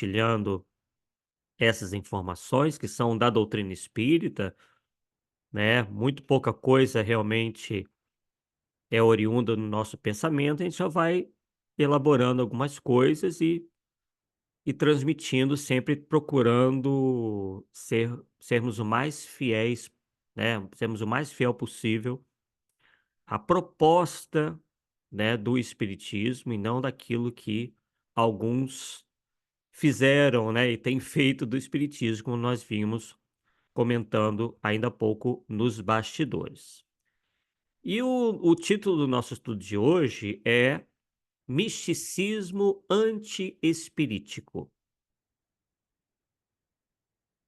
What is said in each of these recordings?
compartilhando essas informações que são da doutrina espírita, né? Muito pouca coisa realmente é oriunda do nosso pensamento, a gente já vai elaborando algumas coisas e transmitindo, sempre procurando sermos o mais fiéis, né? Sermos o mais fiel possível à proposta, né, do espiritismo e não daquilo que alguns fizeram, né, e têm feito do espiritismo, como nós vimos comentando ainda há pouco nos bastidores. E o título do nosso estudo de hoje é Misticismo Anti-Espirítico.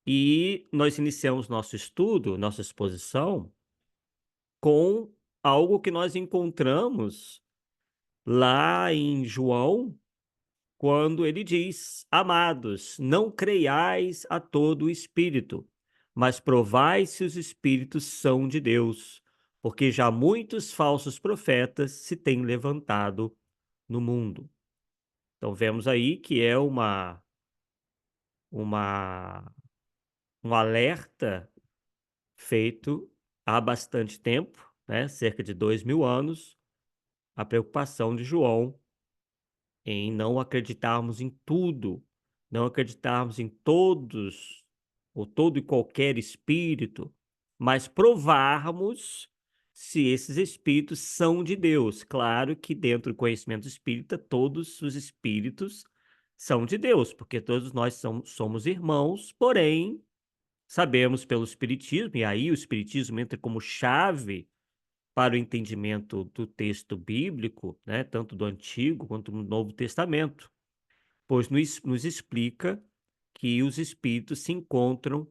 E nós iniciamos nosso estudo, nossa exposição, com algo que nós encontramos lá em João, quando ele diz: Amados, não creiais a todo o espírito, mas provai se os espíritos são de Deus, porque já muitos falsos profetas se têm levantado no mundo. Então vemos aí que é uma um alerta feito há bastante tempo, né, cerca de 2000 anos, a preocupação de João em não acreditarmos em tudo, não acreditarmos em todos ou todo e qualquer espírito, mas provarmos se esses espíritos são de Deus. Claro que dentro do conhecimento espírita, todos os espíritos são de Deus, porque todos nós somos irmãos, porém, sabemos pelo espiritismo, e aí o espiritismo entra como chave para o entendimento do texto bíblico, né, tanto do Antigo quanto do Novo Testamento, pois nos explica que os espíritos se encontram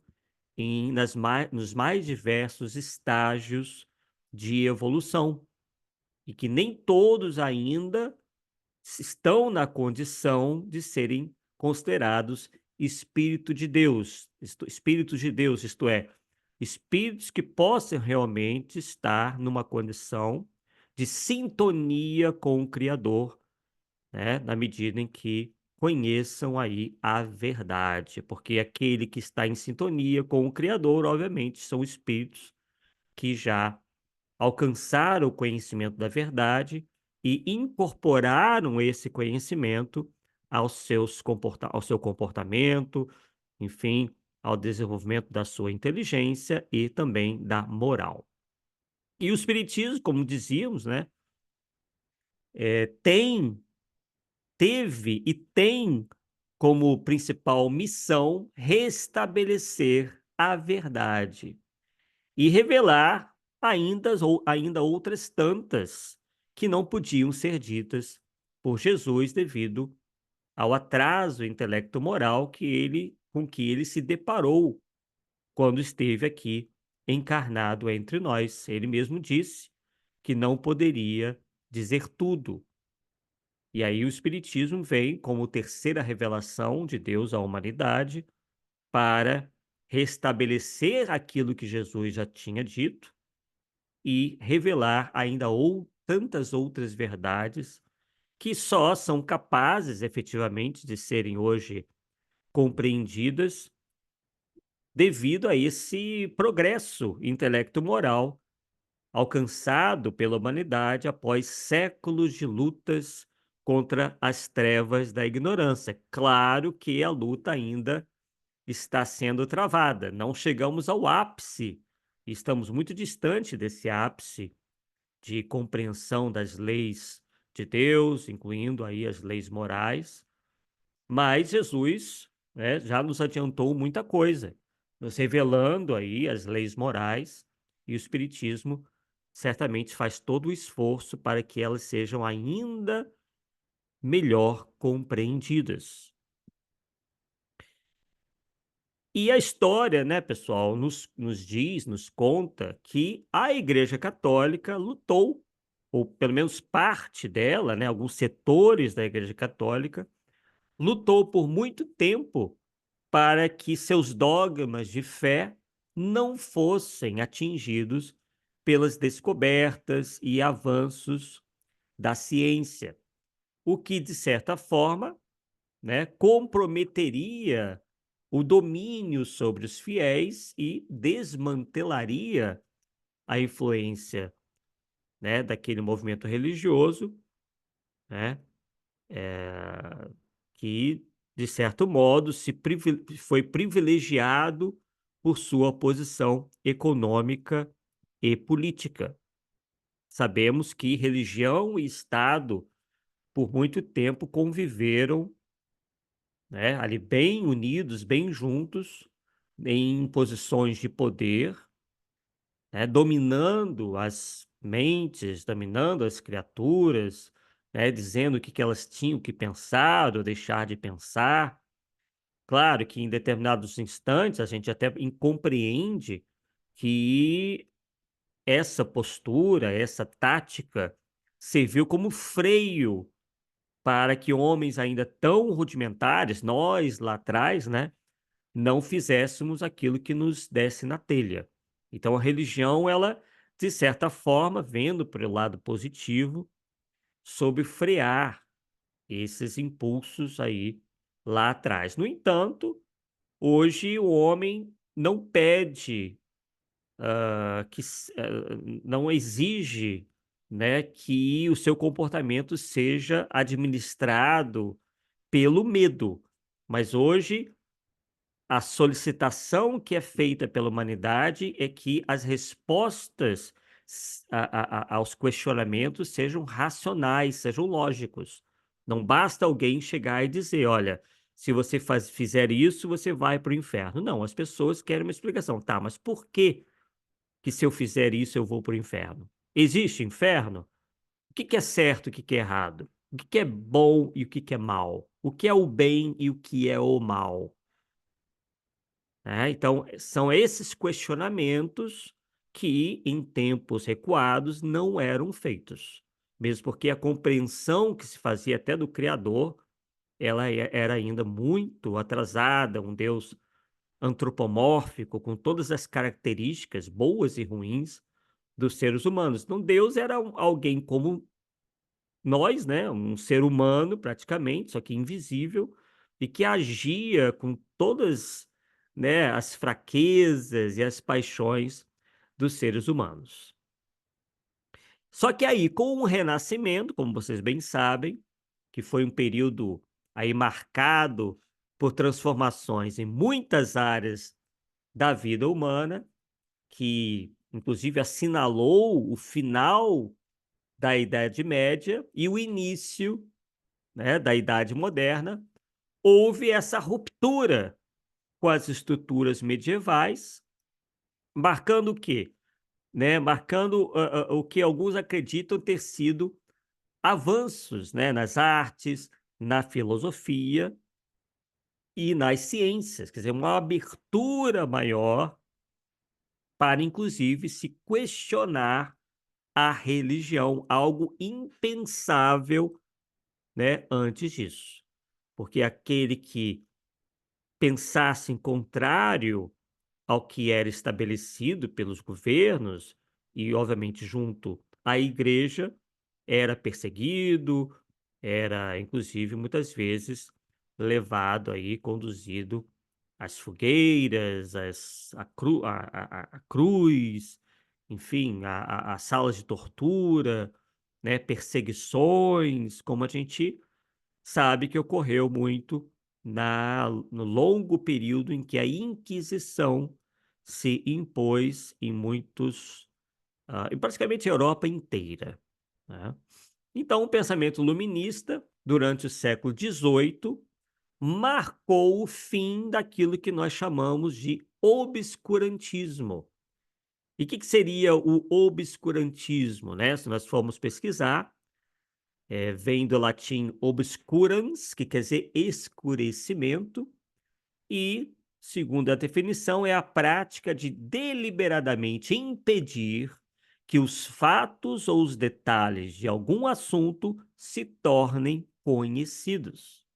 nos mais diversos estágios de evolução e que nem todos ainda estão na condição de serem considerados espíritos de Deus, isto é, espíritos que possam realmente estar numa condição de sintonia com o Criador, né, na medida em que conheçam aí a verdade, porque aquele que está em sintonia com o Criador, obviamente, são espíritos que já alcançaram o conhecimento da verdade e incorporaram esse conhecimento ao seu comportamento, enfim, ao desenvolvimento da sua inteligência e também da moral. E o espiritismo, como dizíamos, né, tem teve e tem como principal missão restabelecer a verdade e revelar ainda outras tantas que não podiam ser ditas por Jesus devido ao atraso intelecto-moral com que ele se deparou quando esteve aqui encarnado entre nós. Ele mesmo disse que não poderia dizer tudo. E aí o Espiritismo vem como terceira revelação de Deus à humanidade para restabelecer aquilo que Jesus já tinha dito e revelar ainda tantas outras verdades que só são capazes efetivamente de serem hoje compreendidas devido a esse progresso intelecto-moral alcançado pela humanidade após séculos de lutas contra as trevas da ignorância. Claro que a luta ainda está sendo travada, não chegamos ao ápice, estamos muito distante desse ápice de compreensão das leis de Deus, incluindo aí as leis morais, mas Jesus, né, já nos adiantou muita coisa, nos revelando aí as leis morais, e o Espiritismo certamente faz todo o esforço para que elas sejam ainda melhor compreendidas. E a história, né, pessoal, nos conta que a Igreja Católica lutou, ou pelo menos parte dela, né, alguns setores da Igreja Católica, lutou por muito tempo para que seus dogmas de fé não fossem atingidos pelas descobertas e avanços da ciência, o que, de certa forma, né, comprometeria o domínio sobre os fiéis e desmantelaria a influência, né, daquele movimento religioso, né, que, de certo modo, foi privilegiado por sua posição econômica e política. Sabemos que religião e Estado, por muito tempo, conviveram, né, ali bem unidos, bem juntos, em posições de poder, né, dominando as mentes, dominando as criaturas, né, dizendo o que que elas tinham que pensar ou deixar de pensar. Claro que em determinados instantes a gente até compreende que essa postura, essa tática serviu como freio para que homens ainda tão rudimentares, nós lá atrás, né, não fizéssemos aquilo que nos desse na telha. Então a religião, ela, de certa forma, vendo pelo lado positivo, soube frear esses impulsos aí lá atrás. No entanto, hoje o homem não pede, não exige, né, que o seu comportamento seja administrado pelo medo, mas hoje a solicitação que é feita pela humanidade é que as respostas aos questionamentos sejam racionais, sejam lógicos. Não basta alguém chegar e dizer: olha, se você fizer isso, você vai para o inferno. Não, as pessoas querem uma explicação. Tá, mas por que se eu fizer isso eu vou para o inferno? Existe inferno? O que que é certo e o que que é errado? O que que é bom e o que que é mal? O que é o bem e o que é o mal? Né, então, são esses questionamentos que, em tempos recuados, não eram feitos. Mesmo porque a compreensão que se fazia até do Criador, ela era ainda muito atrasada, um Deus antropomórfico, com todas as características boas e ruins dos seres humanos. Então, Deus era alguém como nós, né, um ser humano praticamente, só que invisível, e que agia com todas, né, as fraquezas e as paixões dos seres humanos. Só que aí, com o Renascimento, como vocês bem sabem, que foi um período aí marcado por transformações em muitas áreas da vida humana, que inclusive assinalou o final da Idade Média e o início, né, da Idade Moderna, houve essa ruptura com as estruturas medievais, marcando o quê? Né, marcando o que alguns acreditam ter sido avanços, né, nas artes, na filosofia e nas ciências, quer dizer, uma abertura maior para, inclusive, se questionar a religião, algo impensável, né, antes disso. Porque aquele que pensasse em contrário ao que era estabelecido pelos governos e, obviamente, junto à igreja, era perseguido, era, inclusive, muitas vezes levado aí, conduzido às fogueiras, à cruz, enfim, a salas de tortura, né, perseguições, como a gente sabe que ocorreu muito no longo período em que a Inquisição se impôs em muitos, em praticamente a Europa inteira, né. Então o pensamento luminista, durante o século XVIII, marcou o fim daquilo que nós chamamos de obscurantismo. E o que que seria o obscurantismo, né? Se nós formos pesquisar, vem do latim obscurans, que quer dizer escurecimento, e, segundo a definição, é a prática de deliberadamente impedir que os fatos ou os detalhes de algum assunto se tornem conhecidos,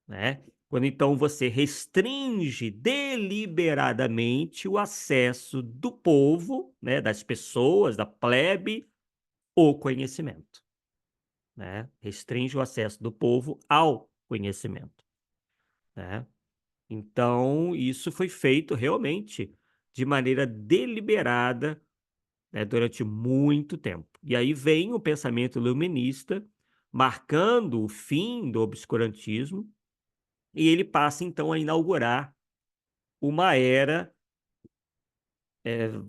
né? Quando então você restringe deliberadamente o acesso do povo, né, das pessoas, da plebe, ao conhecimento, né? Restringe o acesso do povo ao conhecimento, né? Então, isso foi feito realmente de maneira deliberada, né, durante muito tempo. E aí vem o pensamento iluminista, marcando o fim do obscurantismo, e ele passa então a inaugurar uma era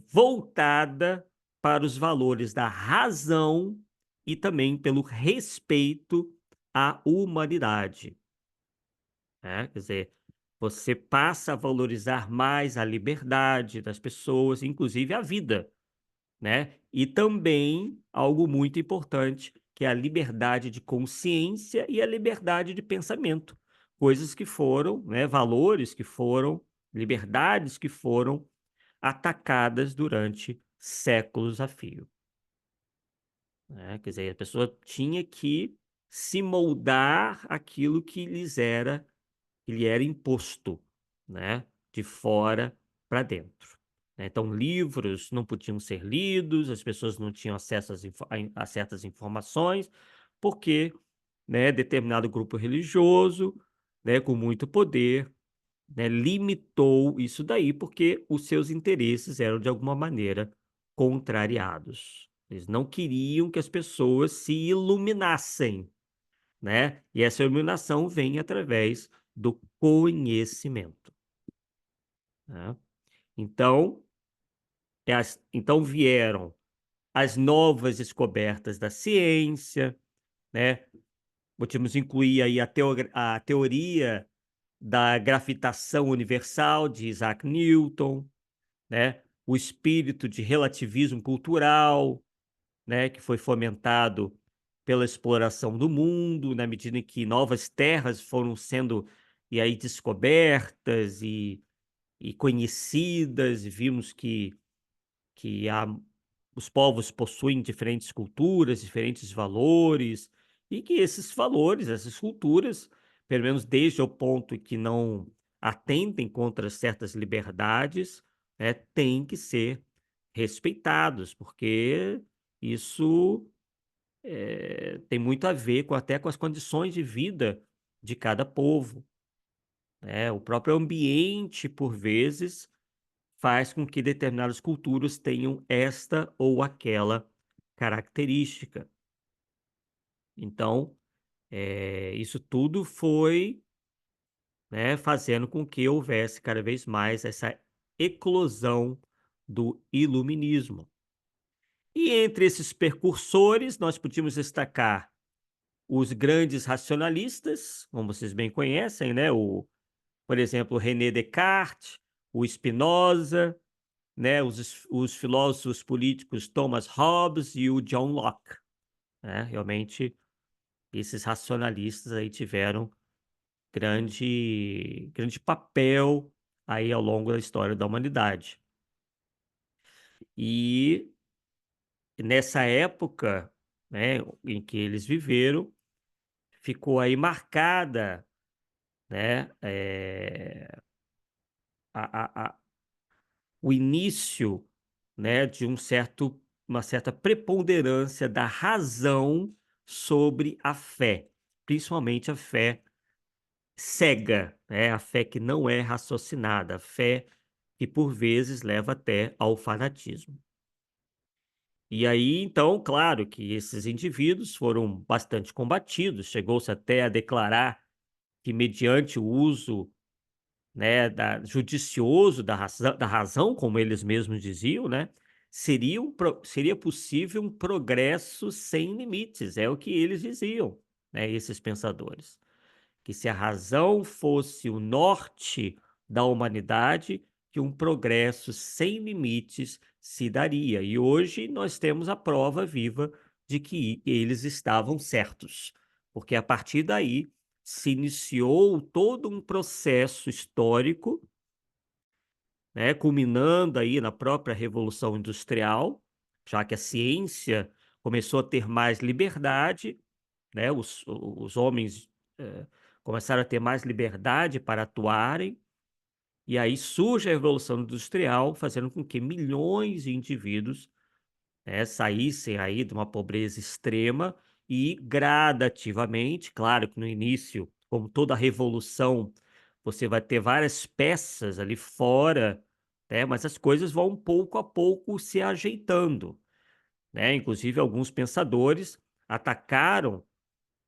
voltada para os valores da razão e também pelo respeito à humanidade, né? Quer dizer, você passa a valorizar mais a liberdade das pessoas, inclusive a vida, né? E também algo muito importante, que é a liberdade de consciência e a liberdade de pensamento, coisas que foram, né, valores que foram, liberdades que foram atacadas durante séculos a fio, né? Quer dizer, a pessoa tinha que se moldar aquilo que lhe era imposto, né, de fora para dentro, né. Então livros não podiam ser lidos, as pessoas não tinham acesso a certas informações, porque, né, determinado grupo religioso, né, com muito poder, né, limitou isso daí, porque os seus interesses eram de alguma maneira contrariados. Eles não queriam que as pessoas se iluminassem, né, e essa iluminação vem através do conhecimento, né. Então, então vieram as novas descobertas da ciência, né, podemos incluir aí a teoria da gravitação universal de Isaac Newton, né, o espírito de relativismo cultural, né, que foi fomentado pela exploração do mundo, na medida em que novas terras foram sendo e aí descobertas e conhecidas, e vimos que os povos possuem diferentes culturas, diferentes valores, e que esses valores, essas culturas, pelo menos desde o ponto que não atentem contra certas liberdades, né, têm que ser respeitados, porque isso tem muito a ver com até com as condições de vida de cada povo, né? O próprio ambiente, por vezes, faz com que determinadas culturas tenham esta ou aquela característica. Então, isso tudo foi, né, fazendo com que houvesse cada vez mais essa eclosão do iluminismo. E entre esses percursores, nós podíamos destacar os grandes racionalistas, como vocês bem conhecem, né? Por exemplo, René Descartes, o Spinoza, né? Os filósofos políticos Thomas Hobbes e o John Locke, né? Realmente, esses racionalistas aí tiveram grande papel aí ao longo da história da humanidade. E nessa época, né, em que eles viveram, ficou aí marcada, né, a o início, né, de uma certa preponderância da razão sobre a fé, principalmente a fé cega, né, a fé que não é raciocinada, a fé que por vezes leva até ao fanatismo. E aí, então, claro que esses indivíduos foram bastante combatidos, chegou-se até a declarar que mediante o uso, né, judicioso da razão, como eles mesmos diziam, né, seria possível um progresso sem limites, é o que eles diziam, né, esses pensadores. Que se a razão fosse o norte da humanidade, que um progresso sem limites se daria. E hoje nós temos a prova viva de que eles estavam certos, porque a partir daí se iniciou todo um processo histórico, né, culminando aí na própria Revolução Industrial, já que a ciência começou a ter mais liberdade, né, os homens, começaram a ter mais liberdade para atuarem, e aí surge a Revolução Industrial, fazendo com que milhões de indivíduos, né, saíssem aí de uma pobreza extrema e gradativamente, claro que no início como toda revolução, você vai ter várias peças ali fora, né, mas as coisas vão pouco a pouco se ajeitando, né. Inclusive alguns pensadores atacaram,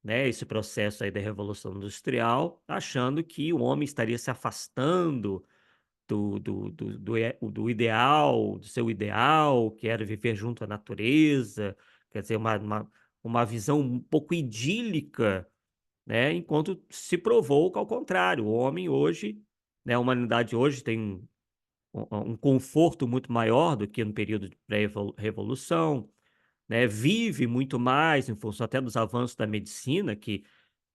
né, esse processo aí da revolução industrial, achando que o homem estaria se afastando do ideal, do seu ideal, que era viver junto à natureza, quer dizer, uma visão um pouco idílica, né, enquanto se provou que ao contrário, o homem hoje, né, a humanidade hoje tem um conforto muito maior do que no período de pré-revolução, né, vive muito mais em função até dos avanços da medicina que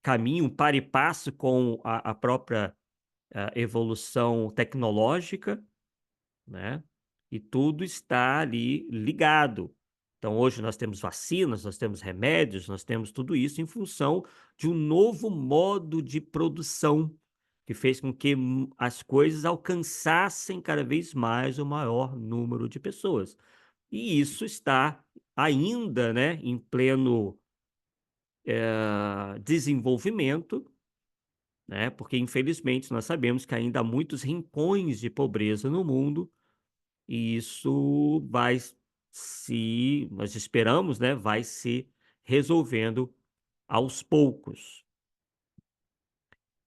caminham para e passo com a própria, evolução tecnológica, né, e tudo está ali ligado. Então hoje nós temos vacinas, nós temos remédios, nós temos tudo isso em função de um novo modo de produção, que fez com que as coisas alcançassem cada vez mais o maior número de pessoas. E isso está ainda, né, em pleno, desenvolvimento, né, porque infelizmente nós sabemos que ainda há muitos rincões de pobreza no mundo. E isso vai se nós esperamos, né, vai se resolvendo aos poucos.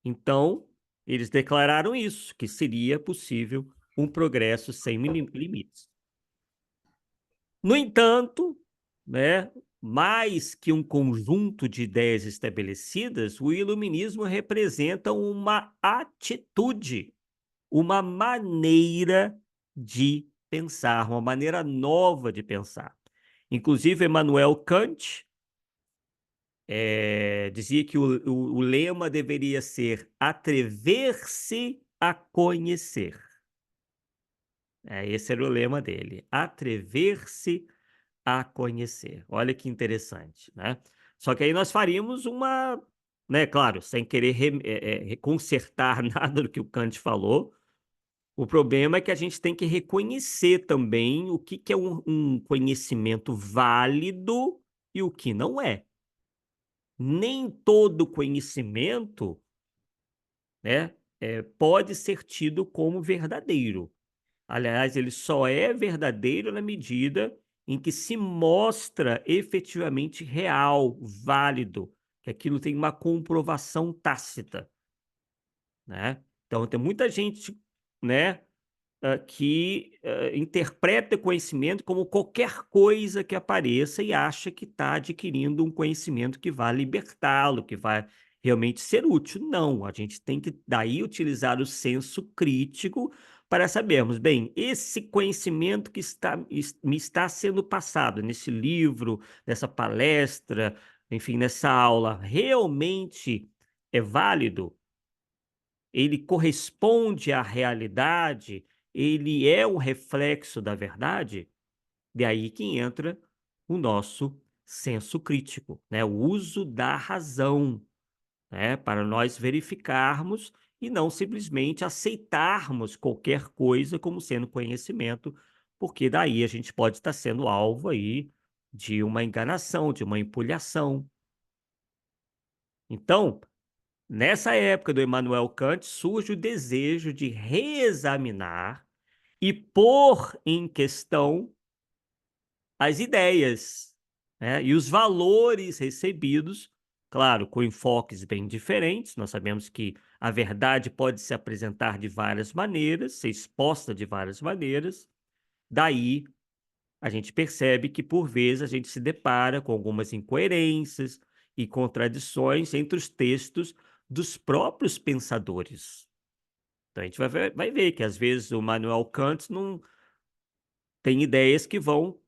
Então, eles declararam isso, que seria possível um progresso sem limites. No entanto, né, mais que um conjunto de ideias estabelecidas, o iluminismo representa uma atitude, uma maneira de pensar, uma maneira nova de pensar. Inclusive, Immanuel Kant, dizia que o lema deveria ser atrever-se a conhecer. Esse era o lema dele, atrever-se a conhecer. Olha que interessante, né. Só que aí nós faríamos uma, né, claro, sem querer consertar nada do que o Kant falou. O problema é que a gente tem que reconhecer também o que que é um conhecimento válido e o que não é. Nem todo conhecimento, né, pode ser tido como verdadeiro. Aliás, ele só é verdadeiro na medida em que se mostra efetivamente real, válido, que aquilo tem uma comprovação tácita, né. Então tem muita gente, né, que, interpreta conhecimento como qualquer coisa que apareça e acha que está adquirindo um conhecimento que vai libertá-lo, que vai realmente ser útil. Não, a gente tem que daí utilizar o senso crítico para sabermos, bem, esse conhecimento que me está sendo passado nesse livro, nessa palestra, enfim, nessa aula, realmente é válido? Ele corresponde à realidade? Ele é um reflexo da verdade? De aí que entra o nosso senso crítico, né, o uso da razão, né, para nós verificarmos e não simplesmente aceitarmos qualquer coisa como sendo conhecimento, porque daí a gente pode estar sendo alvo aí de uma enganação, de uma empulhação. Então, nessa época do Immanuel Kant, surge o desejo de reexaminar e pôr em questão as ideias, né, e os valores recebidos, claro, com enfoques bem diferentes. Nós sabemos que a verdade pode se apresentar de várias maneiras, ser exposta de várias maneiras. Daí a gente percebe que, por vezes, a gente se depara com algumas incoerências e contradições entre os textos dos próprios pensadores. Então a gente vai ver que, às vezes, o Immanuel Kant não tem ideias que vão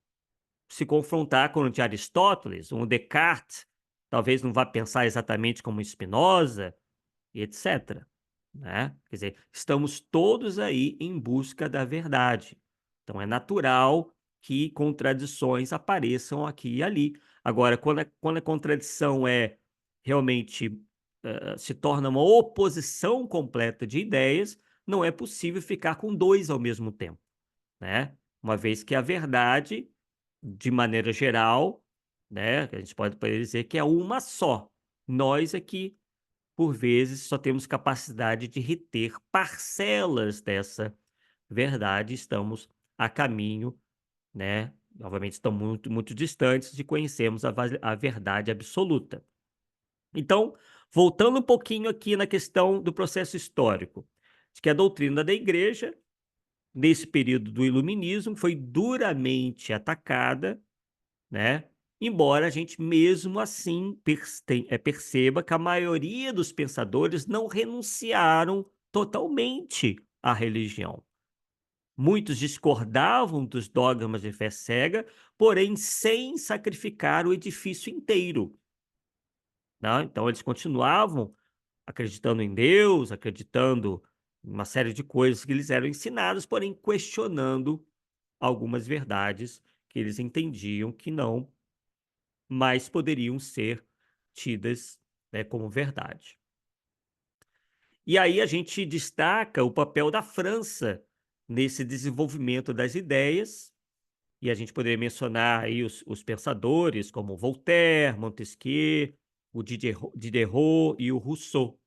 se confrontar com o de Aristóteles, um Descartes talvez não vá pensar exatamente como Spinoza e etc, né. Quer dizer, estamos todos aí em busca da verdade. Então é natural que contradições apareçam aqui e ali. Agora, quando a contradição é realmente, se torna uma oposição completa de ideias, não é possível ficar com 2 ao mesmo tempo, né. Uma vez que a verdade, de maneira geral, né, a gente pode dizer que é uma só. Nós é que, por vezes, só temos capacidade de reter parcelas dessa verdade, estamos a caminho, né, obviamente estamos muito, muito distantes de conhecermos a verdade absoluta. Então, voltando um pouquinho aqui na questão do processo histórico, de que a doutrina da igreja, nesse período do iluminismo, foi duramente atacada, né, embora a gente mesmo assim perceba que a maioria dos pensadores não renunciaram totalmente à religião. Muitos discordavam dos dogmas de fé cega, porém sem sacrificar o edifício inteiro, né. Então eles continuavam acreditando em Deus, acreditando em uma série de coisas que lhes eram ensinadas, porém questionando algumas verdades que eles entendiam que não mais poderiam ser tidas, né, como verdade. E aí a gente destaca o papel da França nesse desenvolvimento das ideias, e a gente poderia mencionar aí os pensadores como Voltaire, Montesquieu, o Diderot e o Rousseau.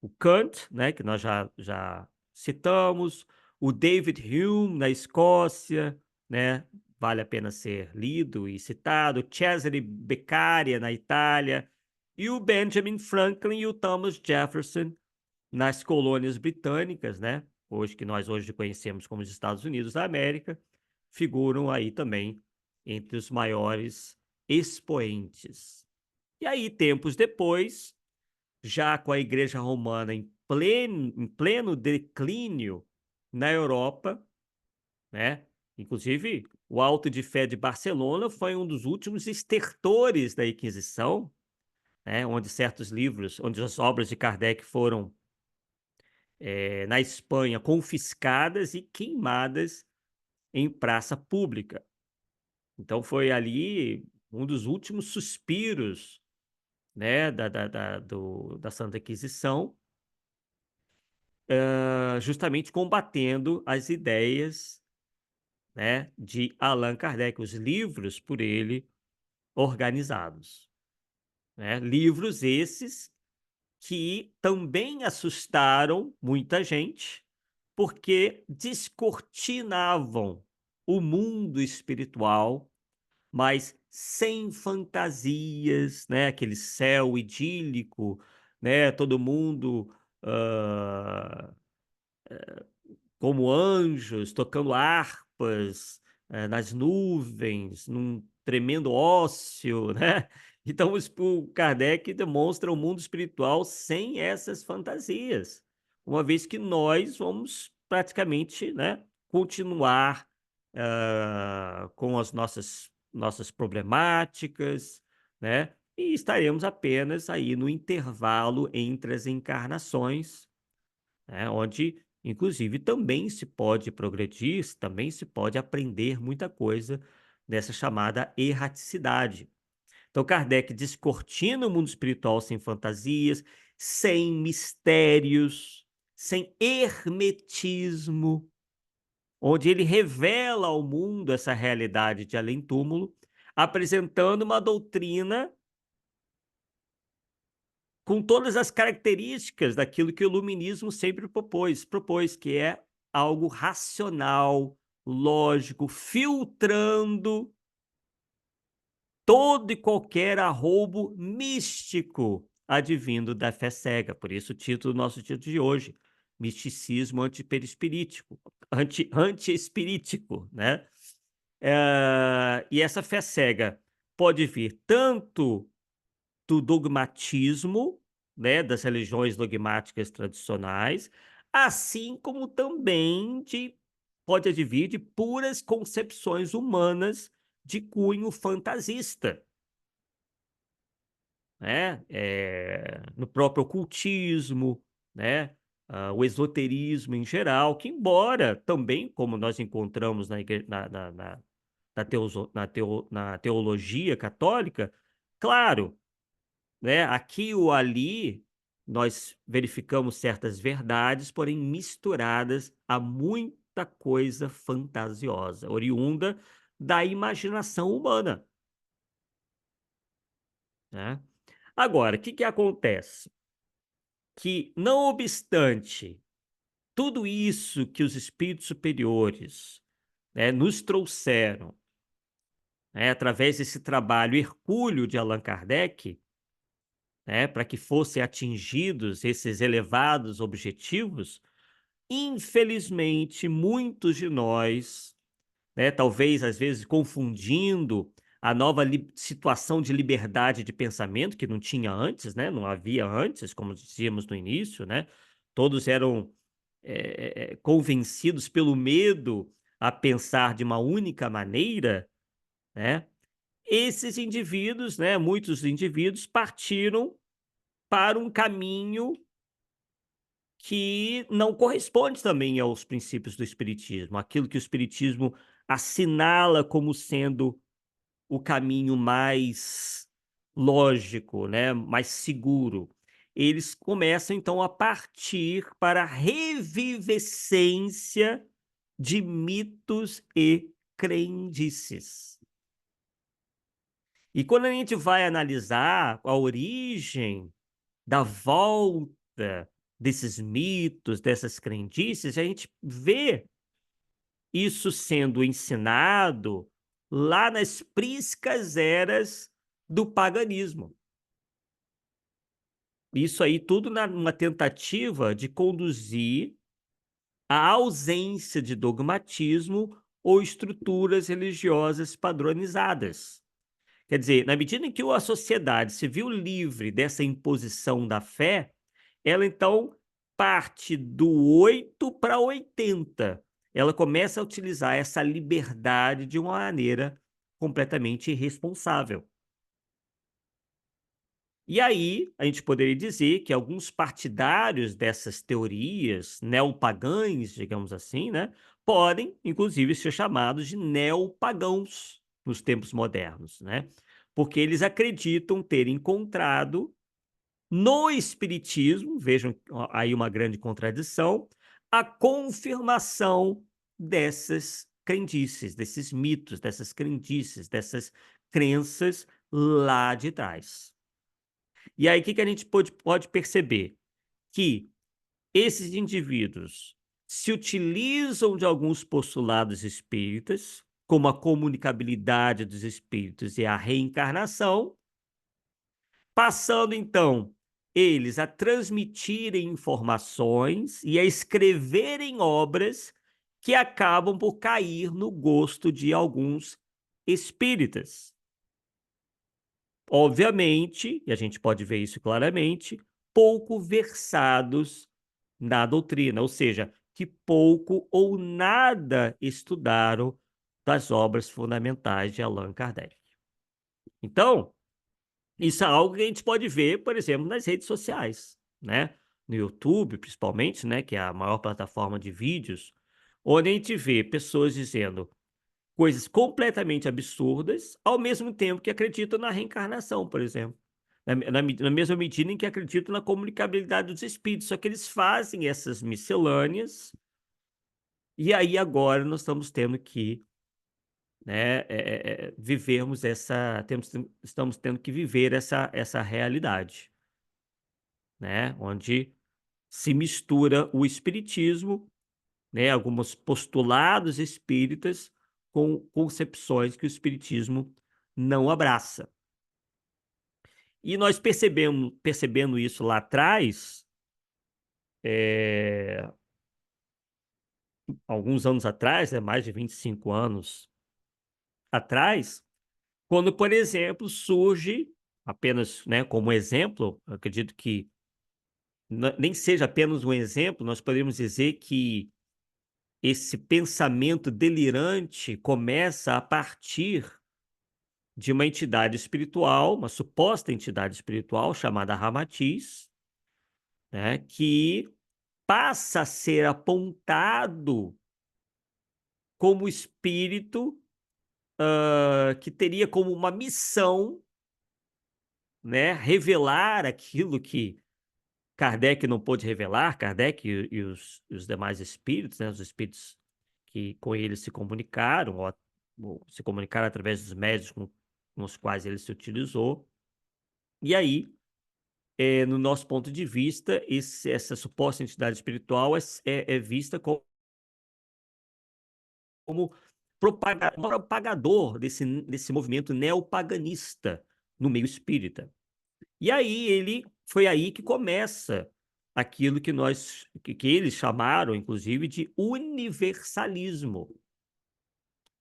O Kant, né, que nós já citamos, o David Hume na Escócia, né, vale a pena ser lido e citado, Cesare Beccaria na Itália, e o Benjamin Franklin e o Thomas Jefferson nas colônias britânicas, né, hoje que nós hoje conhecemos como os Estados Unidos da América, figuram aí também entre os maiores expoentes. E aí, tempos depois, já com a Igreja Romana em pleno declínio na Europa, né, inclusive o Auto de Fé de Barcelona foi um dos últimos estertores da Inquisição, né, onde certos livros, onde as obras de Kardec foram, na Espanha, confiscadas e queimadas em praça pública. Então foi ali um dos últimos suspiros, né, da Santa Inquisição, justamente combatendo as ideias, né, de Allan Kardec, os livros por ele organizados, né. Livros esses que também assustaram muita gente, porque descortinavam o mundo espiritual, mas sem fantasias, né, aquele céu idílico, né, todo mundo, hã como anjos, tocando harpas, nas nuvens, num tremendo ócio, né. Então o Kardec demonstra o mundo espiritual sem essas fantasias, uma vez que nós vamos praticamente, né, continuar, com as nossas problemáticas, né, e estaremos apenas aí no intervalo entre as encarnações, né, onde inclusive também se pode progredir, também se pode aprender muita coisa dessa chamada erraticidade. Então Kardec descortina o mundo espiritual sem fantasias, sem mistérios, sem hermetismo, onde ele revela ao mundo essa realidade de além-túmulo, apresentando uma doutrina com todas as características daquilo que o iluminismo sempre propôs, que é algo racional, lógico, filtrando todo e qualquer arroubo místico advindo da fé cega. Por isso o título do nosso título de hoje, misticismo antiperispirítico, anti-espirítico, né? E essa fé cega pode vir tanto do dogmatismo, né, das religiões dogmáticas tradicionais, assim como também pode advir de puras concepções humanas de cunho fantasista, né, no próprio ocultismo, né, o esoterismo em geral, que embora também, como nós encontramos na igre na teologia católica, claro, né, aqui ou ali, nós verificamos certas verdades, porém misturadas a muita coisa fantasiosa, oriunda da imaginação humana, né. Agora, o que que acontece? que, não obstante tudo isso que os espíritos superiores, né, nos trouxeram, né, através desse trabalho hercúleo de Allan Kardec, né, para que fossem atingidos esses elevados objetivos, infelizmente, muitos de nós, né, talvez às vezes confundindo a nova situação de liberdade de pensamento, que não tinha antes, né, não havia antes, como dizíamos no início, né, todos eram convencidos pelo medo a pensar de uma única maneira, né, esses indivíduos, né, muitos indivíduos partiram para um caminho que não corresponde também aos princípios do espiritismo, aquilo que o espiritismo assinala como sendo o caminho mais lógico, né, mais seguro. Eles começam então a partir para a revivescência de mitos e crendices. E quando a gente vai analisar a origem da volta desses mitos, dessas crendices, a gente vê isso sendo ensinado lá nas priscas eras do paganismo. Isso aí tudo numa tentativa de conduzir à ausência de dogmatismo ou estruturas religiosas padronizadas. Quer dizer, na medida em que a sociedade se viu livre dessa imposição da fé, ela então parte do 8 para 80. Ela começa a utilizar essa liberdade de uma maneira completamente irresponsável. E aí, a gente poderia dizer que alguns partidários dessas teorias neopagãs, digamos assim, né, podem, inclusive, ser chamados de neopagãos nos tempos modernos, né? Porque eles acreditam ter encontrado no espiritismo, vejam aí uma grande contradição, a confirmação dessas crendices, desses mitos, dessas crendices, dessas crenças lá de trás. E aí, o que que a gente pode perceber? Que esses indivíduos se utilizam de alguns postulados espíritas, como a comunicabilidade dos espíritos e a reencarnação, passando então eles a transmitirem informações e a escreverem obras que acabam por cair no gosto de alguns espíritas. Obviamente, e a gente pode ver isso claramente, pouco versados na doutrina, ou seja, que pouco ou nada estudaram das obras fundamentais de Allan Kardec. Então, isso é algo que a gente pode ver, por exemplo, nas redes sociais, né? No YouTube, principalmente, né, que é a maior plataforma de vídeos, onde a gente vê pessoas dizendo coisas completamente absurdas, ao mesmo tempo que acreditam na reencarnação, por exemplo. Na mesma medida em que acreditam na comunicabilidade dos espíritos, só que eles fazem essas miscelâneas, e aí agora nós estamos tendo que, né, vivermos estamos tendo que viver essa realidade, né, onde se mistura o espiritismo, né, alguns postulados espíritas com concepções que o espiritismo não abraça. E nós percebendo isso lá atrás, eh, alguns anos atrás, né, mais de 25 anos atrás, quando, por exemplo, surge, apenas, né, como exemplo, eu acredito que nem seja apenas um exemplo, nós podemos dizer que esse pensamento delirante começa a partir de uma entidade espiritual, uma suposta entidade espiritual chamada Ramatiz, né, que passa a ser apontado como espírito, que teria como uma missão, né, revelar aquilo que Kardec não pôde revelar, Kardec e os demais espíritos, né, os espíritos que com ele se comunicaram, ou se comunicaram através dos médios com os quais ele se utilizou. E aí, no nosso ponto de vista, essa suposta entidade espiritual é vista como propagador desse movimento neopaganista no meio espírita. E aí foi aí que começa aquilo que eles chamaram, inclusive, de universalismo,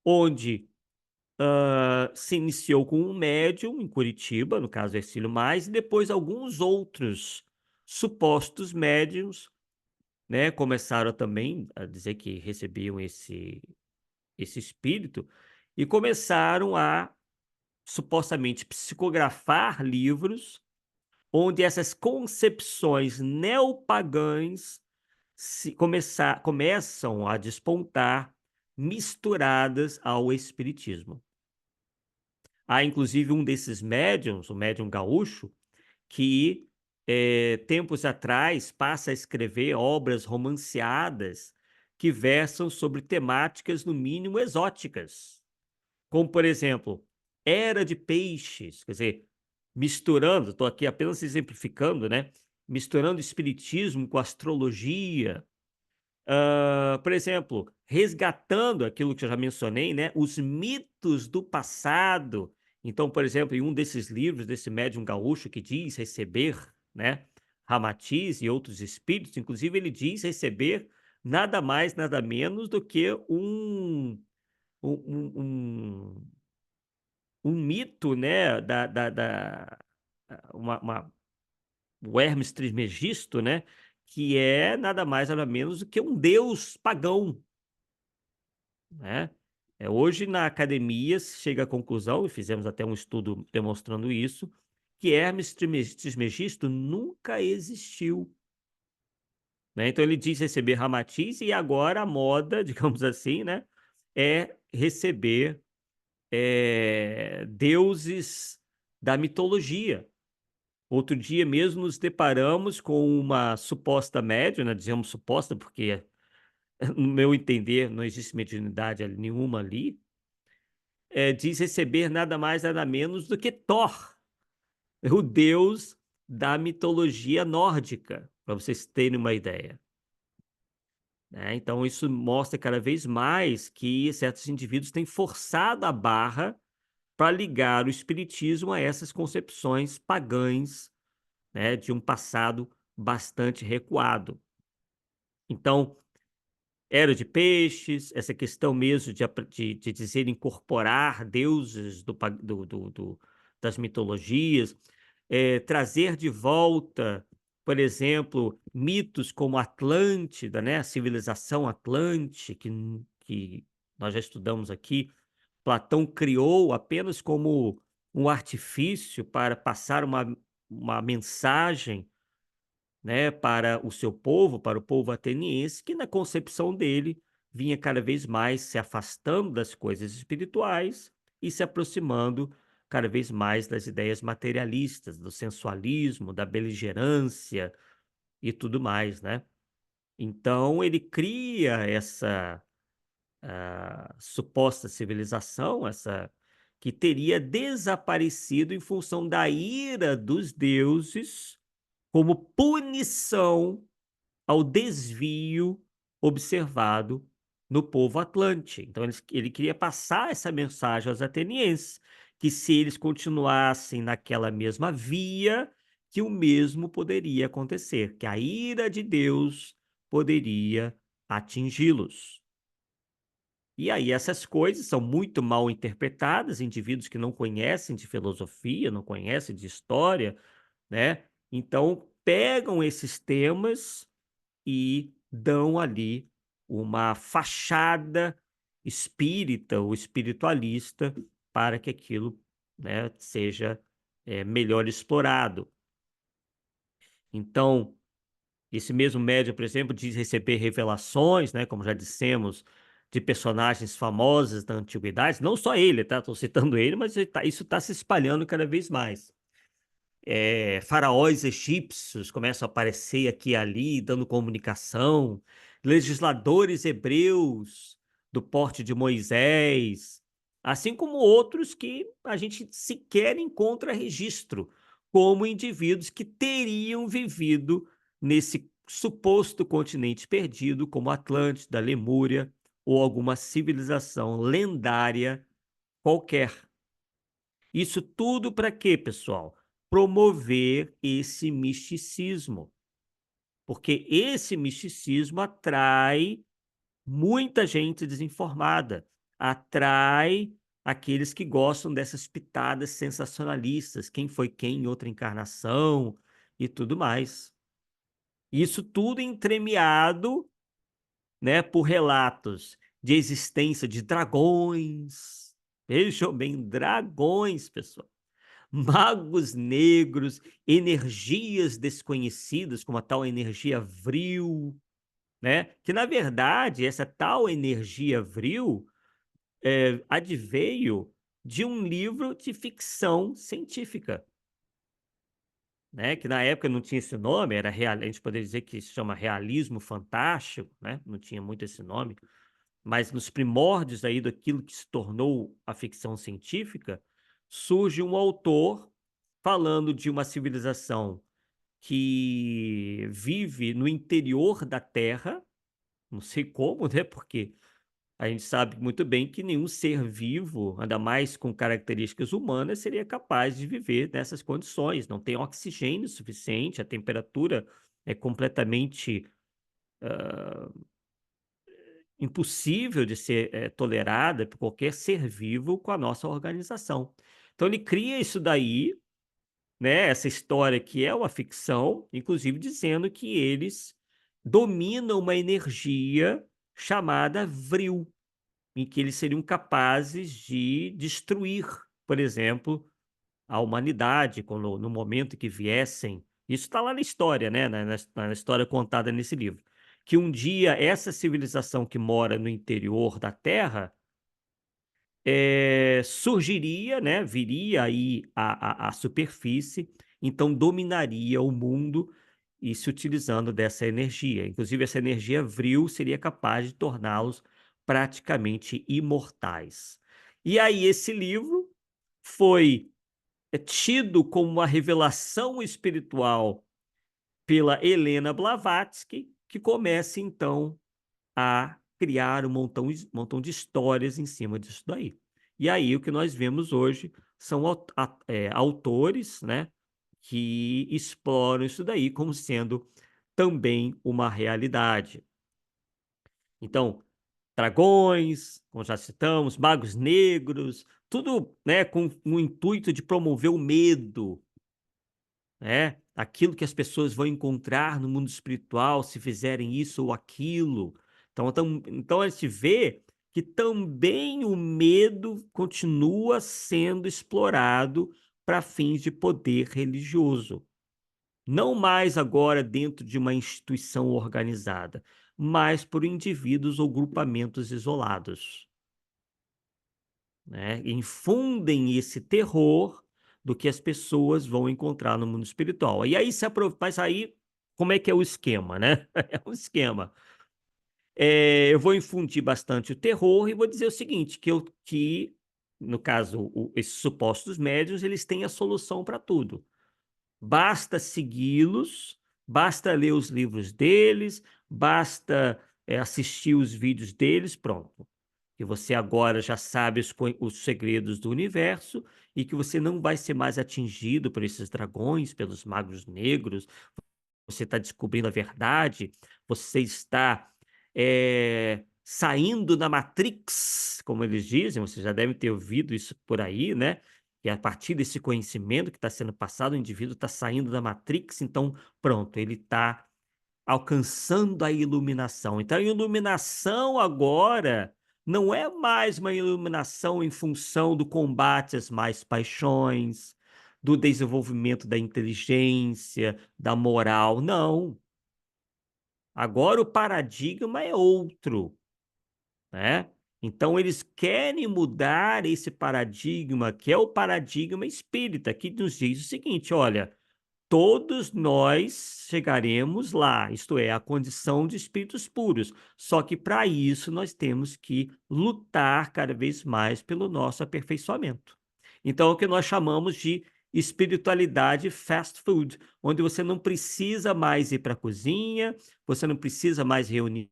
onde se iniciou com um médium em Curitiba, no caso Hercílio Mais, e depois alguns outros supostos médiums, né, começaram também a dizer que recebiam esse espírito e começaram a supostamente psicografar livros onde essas concepções neopagãs começam a despontar misturadas ao espiritismo. Há inclusive um desses médiums, o médium gaúcho, que tempos atrás passa a escrever obras romanceadas que versam sobre temáticas, no mínimo, exóticas. Como, por exemplo, Era de Peixes, quer dizer, misturando, estou aqui apenas exemplificando, né? Misturando espiritismo com astrologia. Por exemplo, resgatando aquilo que eu já mencionei, né? Os mitos do passado. Então, por exemplo, em um desses livros, desse médium gaúcho que diz receber, né? Ramatiz e outros espíritos, inclusive ele diz receber nada mais, nada menos do que um, um, um- um mito, né? Uma, o Hermes Trismegisto, né? Que é nada mais, nada menos do que um deus pagão, né? Hoje, na academia, se chega à conclusão, e fizemos até um estudo demonstrando isso, que Hermes Trismegisto nunca existiu. Né? Então, ele diz receber Ramatiz, e agora a moda, digamos assim, né, é receber deuses da mitologia. Outro dia mesmo nos deparamos com uma suposta médium, né, dizemos suposta porque, no meu entender, não existe mediunidade nenhuma ali, diz receber nada mais, nada menos do que Thor, o deus da mitologia nórdica, para vocês terem uma ideia. Né? Então, isso mostra cada vez mais que certos indivíduos têm forçado a barra para ligar o espiritismo a essas concepções pagãs, né, de um passado bastante recuado. Então, Era de Peixes, essa questão mesmo de dizer incorporar deuses das mitologias, trazer de volta, por exemplo, mitos como Atlântida, né? A civilização Atlante, que nós já estudamos aqui. Platão criou apenas como um artifício para passar uma mensagem, né, para o seu povo, para o povo ateniense, que na concepção dele vinha cada vez mais se afastando das coisas espirituais e se aproximando cada vez mais das ideias materialistas, do sensualismo, da beligerância e tudo mais, né? Então ele cria essa suposta civilização, essa que teria desaparecido em função da ira dos deuses como punição ao desvio observado no povo atlante. Então, ele queria passar essa mensagem aos atenienses, que se eles continuassem naquela mesma via, que o mesmo poderia acontecer, que a ira de Deus poderia atingi-los. E aí essas coisas são muito mal interpretadas, indivíduos que não conhecem de filosofia, não conhecem de história, né? Então pegam esses temas e dão ali uma fachada espírita ou espiritualista para que aquilo, né, seja melhor explorado. Então, esse mesmo médium, por exemplo, diz receber revelações, né, como já dissemos, de personagens famosos da antiguidade. Não só ele, tá? Estou citando ele, mas isso tá se espalhando cada vez mais. Faraós egípcios começam a aparecer aqui e ali, dando comunicação, legisladores hebreus do porte de Moisés, assim como outros que a gente sequer encontra registro, como indivíduos que teriam vivido nesse suposto continente perdido, como Atlântida, Lemúria ou alguma civilização lendária qualquer. Isso tudo para quê, pessoal? Promover esse misticismo, porque esse misticismo atrai muita gente desinformada, atrai aqueles que gostam dessas pitadas sensacionalistas, quem foi quem em outra encarnação e tudo mais. Isso tudo entremeado, né, por relatos de existência de dragões. Vejam bem, dragões, pessoal. Magos negros, energias desconhecidas, como a tal energia vril, né? Que, na verdade, essa tal energia vril adveio de um livro de ficção científica, né? Que na época não tinha esse nome, era real, a gente poderia dizer que se chama realismo fantástico, né? Não tinha muito esse nome, mas nos primórdios aí daquilo que se tornou a ficção científica, surge um autor falando de uma civilização que vive no interior da Terra, não sei como, né? Porque a gente sabe muito bem que nenhum ser vivo, ainda mais com características humanas, seria capaz de viver nessas condições. Não tem oxigênio suficiente, a temperatura é completamente impossível de ser tolerada por qualquer ser vivo com a nossa organização. Então ele cria isso daí, né, essa história que é uma ficção, inclusive dizendo que eles dominam uma energia chamada Vril, em que eles seriam capazes de destruir, por exemplo, a humanidade quando no momento que viessem. Isso está lá na história, né, na história contada nesse livro, que um dia essa civilização que mora no interior da Terra surgiria, né, viria aí à superfície, então dominaria o mundo e se utilizando dessa energia. Inclusive, essa energia vril seria capaz de torná-los praticamente imortais. E aí, esse livro foi tido como uma revelação espiritual pela Helena Blavatsky, que começa então a criar um montão de histórias em cima disso daí. E aí o que nós vemos hoje são autores, né, que exploram isso daí como sendo também uma realidade. Então, dragões, como já citamos, magos negros, tudo, né, com o intuito de promover o medo, né? Aquilo que as pessoas vão encontrar no mundo espiritual se fizerem isso ou aquilo. Então a gente vê que também o medo continua sendo explorado para fins de poder religioso. Não mais agora dentro de uma instituição organizada, mas por indivíduos ou grupamentos isolados, né? Infundem esse terror do que as pessoas vão encontrar no mundo espiritual. E aí mas aí como é que é o esquema, né? É um esquema. Eu vou infundir bastante o terror e vou dizer o seguinte, que no caso, esses supostos médiuns, eles têm a solução para tudo. Basta segui-los, basta ler os livros deles, basta assistir os vídeos deles, pronto. Que você agora já sabe os segredos do universo e que você não vai ser mais atingido por esses dragões, pelos magos negros. Você está descobrindo a verdade, você está saindo da Matrix, como eles dizem, você já deve ter ouvido isso por aí, né? E a partir desse conhecimento que está sendo passado, o indivíduo está saindo da Matrix, então pronto, ele está alcançando a iluminação. Então, a iluminação agora não é mais uma iluminação em função do combate às mais paixões, do desenvolvimento da inteligência, da moral. Não. Agora o paradigma é outro, né? Então, eles querem mudar esse paradigma, que é o paradigma espírita, que nos diz o seguinte: olha, todos nós chegaremos lá, isto é, a condição de espíritos puros. Só que para isso nós temos que lutar cada vez mais pelo nosso aperfeiçoamento. Então, é o que nós chamamos de espiritualidade fast food, onde você não precisa mais ir para a cozinha, você não precisa mais reunir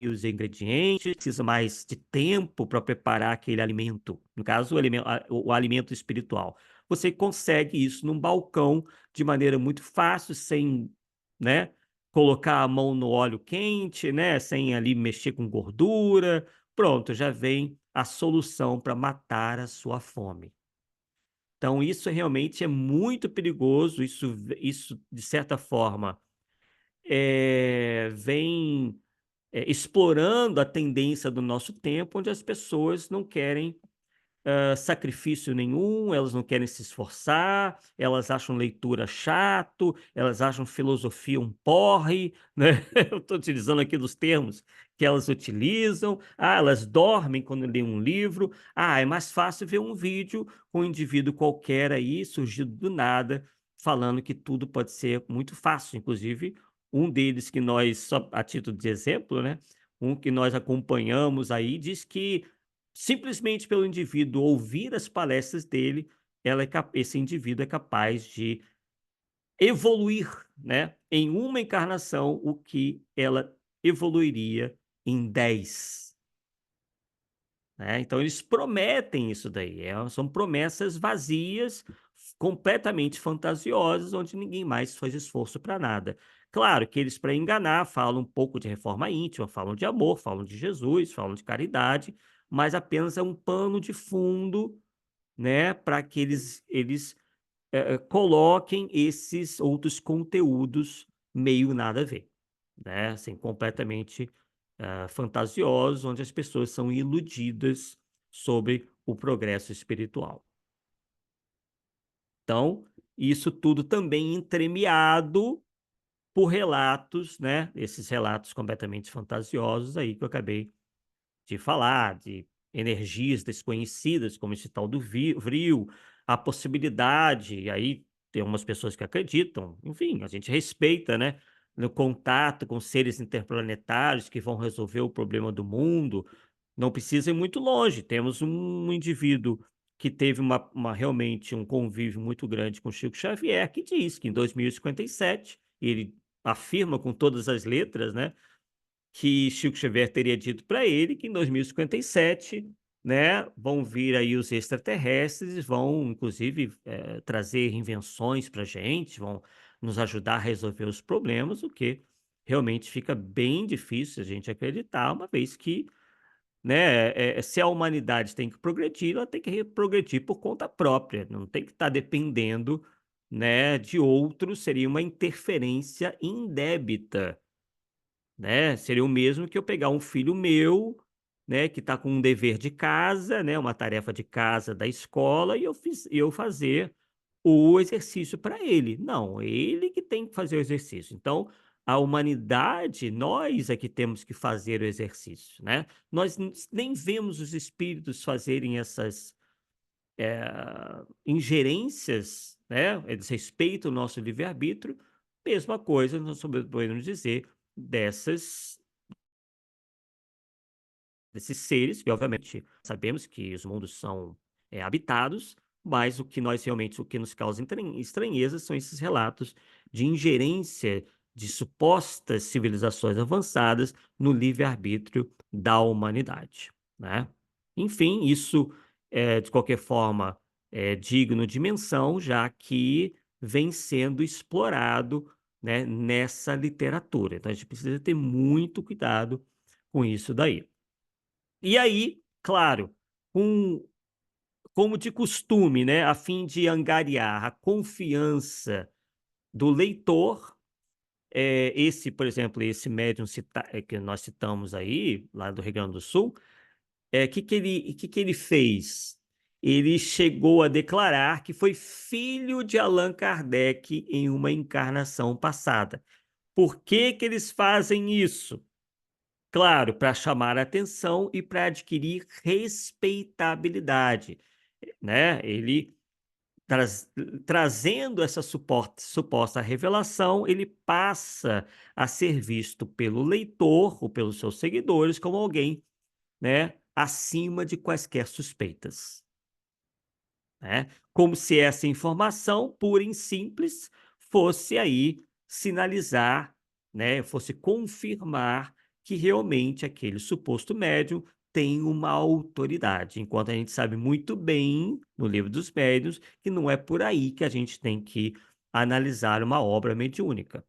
os ingredientes, precisa mais de tempo para preparar aquele alimento, no caso, o alimento espiritual. Você consegue isso num balcão de maneira muito fácil, sem, né, colocar a mão no óleo quente, né, sem ali mexer com gordura. Pronto, já vem a solução para matar a sua fome. Então isso realmente é muito perigoso, isso de certa forma, vem explorando a tendência do nosso tempo, onde as pessoas não querem sacrifício nenhum, elas não querem se esforçar, elas acham leitura chato, elas acham filosofia um porre, né? Eu estou utilizando aqui dos termos que elas utilizam. Ah, elas dormem quando lêem um livro. Ah, é mais fácil ver um vídeo com um indivíduo qualquer aí, surgido do nada, falando que tudo pode ser muito fácil. Inclusive, um deles que nós, só a título de exemplo, né? Um que nós acompanhamos aí, diz que simplesmente pelo indivíduo ouvir as palestras dele, esse indivíduo é capaz de evoluir, né, em uma encarnação o que ela evoluiria em 10. Né? Então eles prometem isso daí, são promessas vazias, completamente fantasiosas, onde ninguém mais faz esforço para nada. Claro que eles, para enganar, falam um pouco de reforma íntima, falam de amor, falam de Jesus, falam de caridade, mas apenas é um pano de fundo, né, para que eles coloquem esses outros conteúdos meio nada a ver, né, assim, completamente fantasiosos, onde as pessoas são iludidas sobre o progresso espiritual. Então, isso tudo também entremeado por relatos, né, esses relatos completamente fantasiosos aí que eu acabei de falar, de energias desconhecidas, como esse tal do vril, a possibilidade, e aí tem umas pessoas que acreditam, enfim, a gente respeita, né, no contato com seres interplanetários que vão resolver o problema do mundo, não precisa ir muito longe, temos um indivíduo que teve realmente um convívio muito grande com Chico Xavier, que diz que em 2057, ele afirma com todas as letras, né, que Chico Xavier teria dito para ele que em 2057, né, vão vir aí os extraterrestres, vão inclusive, trazer invenções pra gente, vão nos ajudar a resolver os problemas, o que realmente fica bem difícil a gente acreditar, uma vez que, né, se a humanidade tem que progredir, ela tem que progredir por conta própria, não tem que estar dependendo, né, de outros, seria uma interferência indébita, né, seria o mesmo que eu pegar um filho meu, né, que está com um dever de casa, né, uma tarefa de casa da escola e eu fazer o exercício para ele. Não, ele que tem que fazer o exercício. Então, a humanidade, nós é que temos que fazer o exercício, né. Nós nem vemos os espíritos fazerem essas, ingerências, né, eles respeitam o nosso livre-arbítrio, mesma coisa nós podemos dizer dessas desses seres, que obviamente sabemos que os mundos são, habitados, mas o que nos causa estranheza são esses relatos de ingerência de supostas civilizações avançadas no livre-arbítrio da humanidade, né. Enfim, isso de qualquer forma, é digno de menção, já que vem sendo explorado, né, nessa literatura. Então a gente precisa ter muito cuidado com isso daí. E aí, claro, com como de costume, né, a fim de angariar a confiança do leitor, por exemplo, esse médium que nós citamos aí, lá do Rio Grande do Sul, que ele fez? Ele chegou a declarar que foi filho de Allan Kardec em uma encarnação passada. Por que que eles fazem isso? Claro, para chamar a atenção e para adquirir respeitabilidade, né, ele traz trazendo essa suposta revelação, ele passa a ser visto pelo leitor ou pelos seus seguidores como alguém, né, acima de quaisquer suspeitas, né? Como se essa informação, pura e simples, fosse aí sinalizar, né, fosse confirmar que realmente aquele suposto médium tem uma autoridade, enquanto a gente sabe muito bem, no Livro dos Médiuns, que não é por aí que a gente tem que analisar uma obra mediúnica,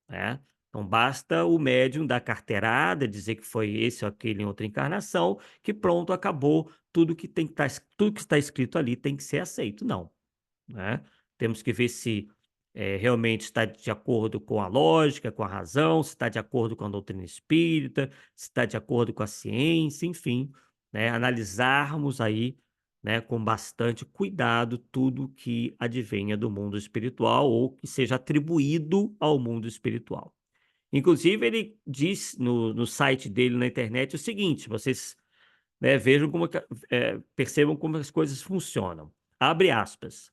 né. Não basta o médium dar carteirada, dizer que foi esse ou aquele em outra encarnação, que pronto, acabou, tudo que está escrito ali tem que ser aceito, não, né. Temos que ver se, realmente está de acordo com a lógica, com a razão, se está de acordo com a doutrina espírita, se está de acordo com a ciência, enfim, né, analisarmos aí, né, com bastante cuidado tudo que advenha do mundo espiritual ou que seja atribuído ao mundo espiritual. Inclusive ele diz no site dele na internet o seguinte, vocês, né, vejam como que percebam como as coisas funcionam. Abre aspas.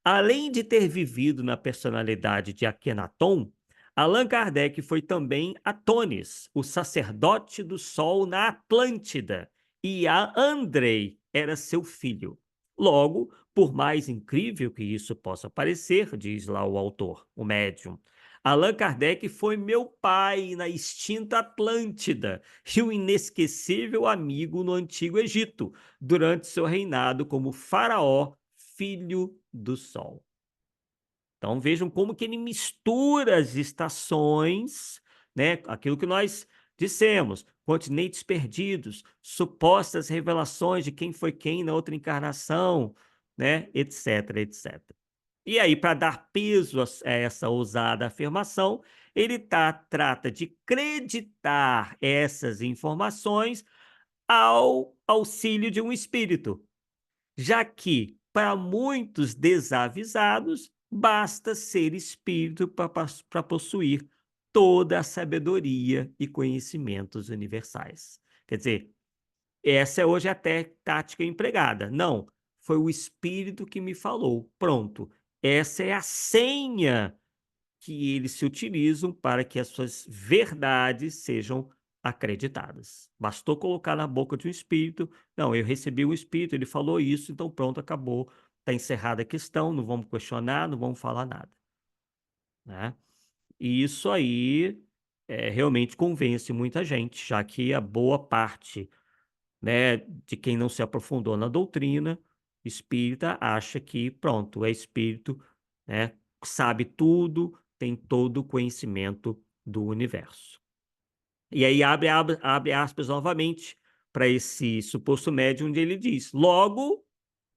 Além de ter vivido na personalidade de Akhenaton, Allan Kardec foi também Atonis, o sacerdote do Sol na Atlântida, e a Andrei era seu filho. Logo, por mais incrível que isso possa parecer, diz lá o autor, o médium, Allan Kardec foi meu pai na extinta Atlântida e um inesquecível amigo no Antigo Egito, durante seu reinado como faraó, filho do Sol. Então vejam como que ele mistura as estações, né, aquilo que nós dissemos, continentes perdidos, supostas revelações de quem foi quem na outra encarnação, né, etc, etc. E aí, para dar peso a essa ousada afirmação, ele trata de creditar essas informações ao auxílio de um espírito, já que, para muitos desavisados, basta ser espírito para possuir toda a sabedoria e conhecimentos universais. Quer dizer, essa é hoje até tática empregada. Não, foi o espírito que me falou. Pronto. Essa é a senha que eles se utilizam para que as suas verdades sejam acreditadas. Bastou colocar na boca de um espírito: "Não, eu recebi um espírito, ele falou isso, então pronto, acabou, está encerrada a questão, não vamos questionar, não vamos falar nada", né. E isso aí, realmente convence muita gente, já que a boa parte, né, de quem não se aprofundou na doutrina espírita acha que pronto, é espírito, né, sabe tudo, tem todo o conhecimento do universo. E aí abre aspas novamente para esse suposto médium, onde ele diz: "Logo",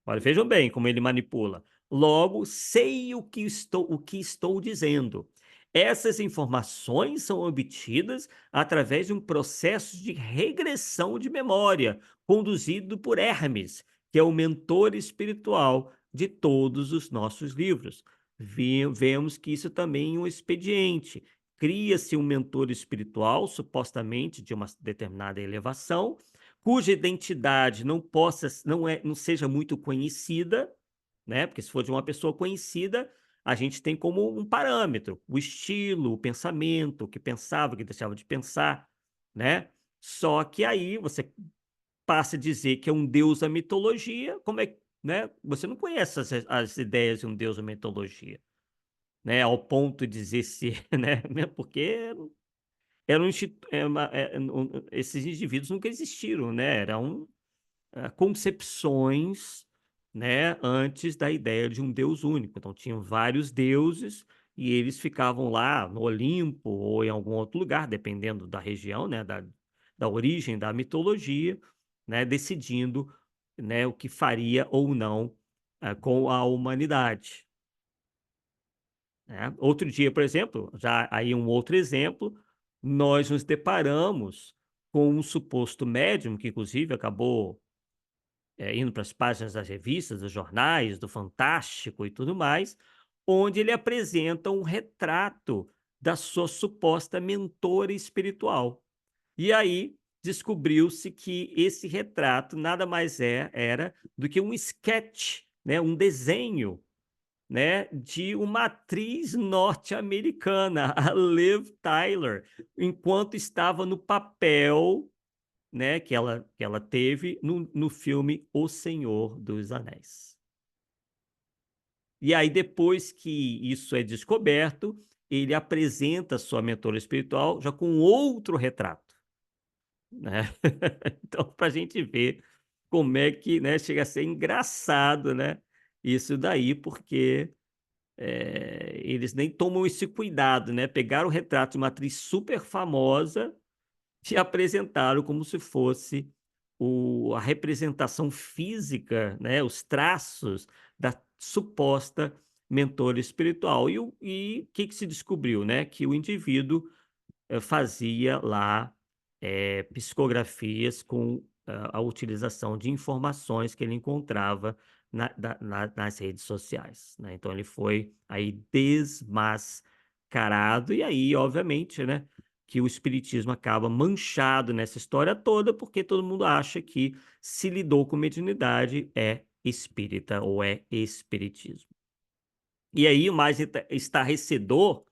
olha, vejam bem como ele manipula. Logo, sei o que estou dizendo. Essas informações são obtidas através de um processo de regressão de memória, conduzido por Hermes, que é o mentor espiritual de todos os nossos livros. Vemos que isso também é um expediente. Cria-se um mentor espiritual, supostamente de uma determinada elevação, cuja identidade não seja muito conhecida, né, porque se for de uma pessoa conhecida, a gente tem como um parâmetro, o estilo, o pensamento, o que pensava, o que deixava de pensar, né. Só que aí você passa a dizer que é um deus da mitologia, como é, né, você não conhece as ideias de um deus da mitologia, né, ao ponto de dizer se, né, porque era um institu é uma um esses indivíduos nunca existiram, né, eram concepções, né, antes da ideia de um Deus único. Então tinham vários deuses e eles ficavam lá no Olimpo ou em algum outro lugar, dependendo da região, né, da origem da mitologia, né, decidindo, né, o que faria ou não, com a humanidade, né. Outro dia, por exemplo, já aí um outro exemplo, nós nos deparamos com um suposto médium que inclusive acabou indo para as páginas das revistas, dos jornais, do Fantástico e tudo mais, onde ele apresenta um retrato da sua suposta mentora espiritual. E aí descobriu-se que esse retrato nada mais era do que um sketch, né, um desenho, né, de uma atriz norte-americana, a Liv Tyler, enquanto estava no papel, né, que ela teve no filme O Senhor dos Anéis. E aí, depois que isso é descoberto, ele apresenta sua mentora espiritual já com outro retrato, né. Então, para a gente ver como é que, né, chega a ser engraçado, né, isso daí, porque, eles nem tomam esse cuidado, né, pegaram o retrato de uma atriz super famosa te apresentaram como se fosse a representação física, né, os traços da suposta mentora espiritual. E o que que se descobriu, né, que o indivíduo, fazia lá, psicografias com a utilização de informações que ele encontrava nas redes sociais, né. Então ele foi aí desmascarado, e aí obviamente, né, que o espiritismo acaba manchado nessa história toda, porque todo mundo acha que se lidou com mediunidade é espírita ou é espiritismo. E aí o mais estarrecedor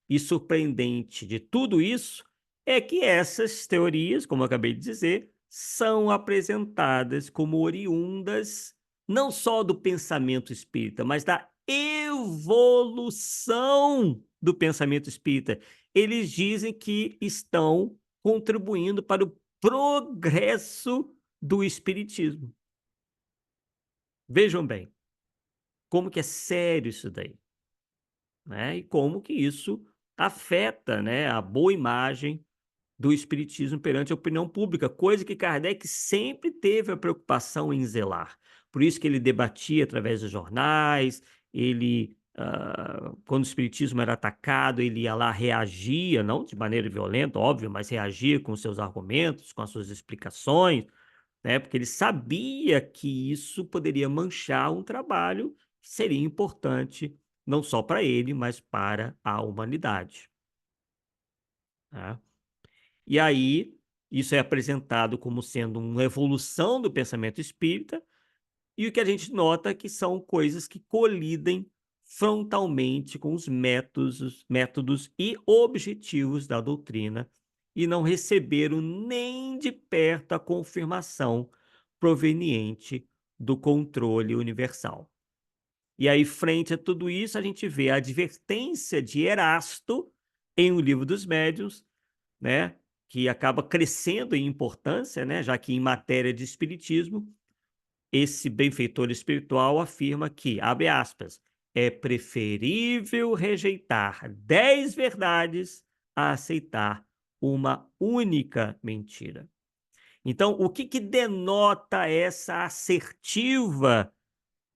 e surpreendente de tudo isso é que essas teorias, como eu acabei de dizer, são apresentadas como oriundas não só do pensamento espírita, mas da evolução do pensamento espírita. Eles dizem que estão contribuindo para o progresso do espiritismo. Vejam bem, como que é sério isso daí, né? E como que isso afeta, né, a boa imagem do espiritismo perante a opinião pública, coisa que Kardec sempre teve a preocupação em zelar. Por isso que ele debatia através dos jornais, ele, quando o espiritismo era atacado, ele ia lá, reagia, não de maneira violenta, óbvio, mas reagia com seus argumentos, com as suas explicações, né, porque ele sabia que isso poderia manchar um trabalho que seria importante não só para ele, mas para a humanidade, né. E aí, isso é apresentado como sendo uma evolução do pensamento espírita, e o que a gente nota é que são coisas que colidem frontalmente com os métodos e objetivos da doutrina, e não receberam nem de perto a confirmação proveniente do controle universal. E aí, frente a tudo isso, a gente vê a advertência de Erasto em O Livro dos Médiuns, né, que acaba crescendo em importância, né, já que em matéria de espiritismo, esse benfeitor espiritual afirma que, abre aspas, é preferível rejeitar 10 verdades a aceitar uma única mentira. Então, o que que denota essa assertiva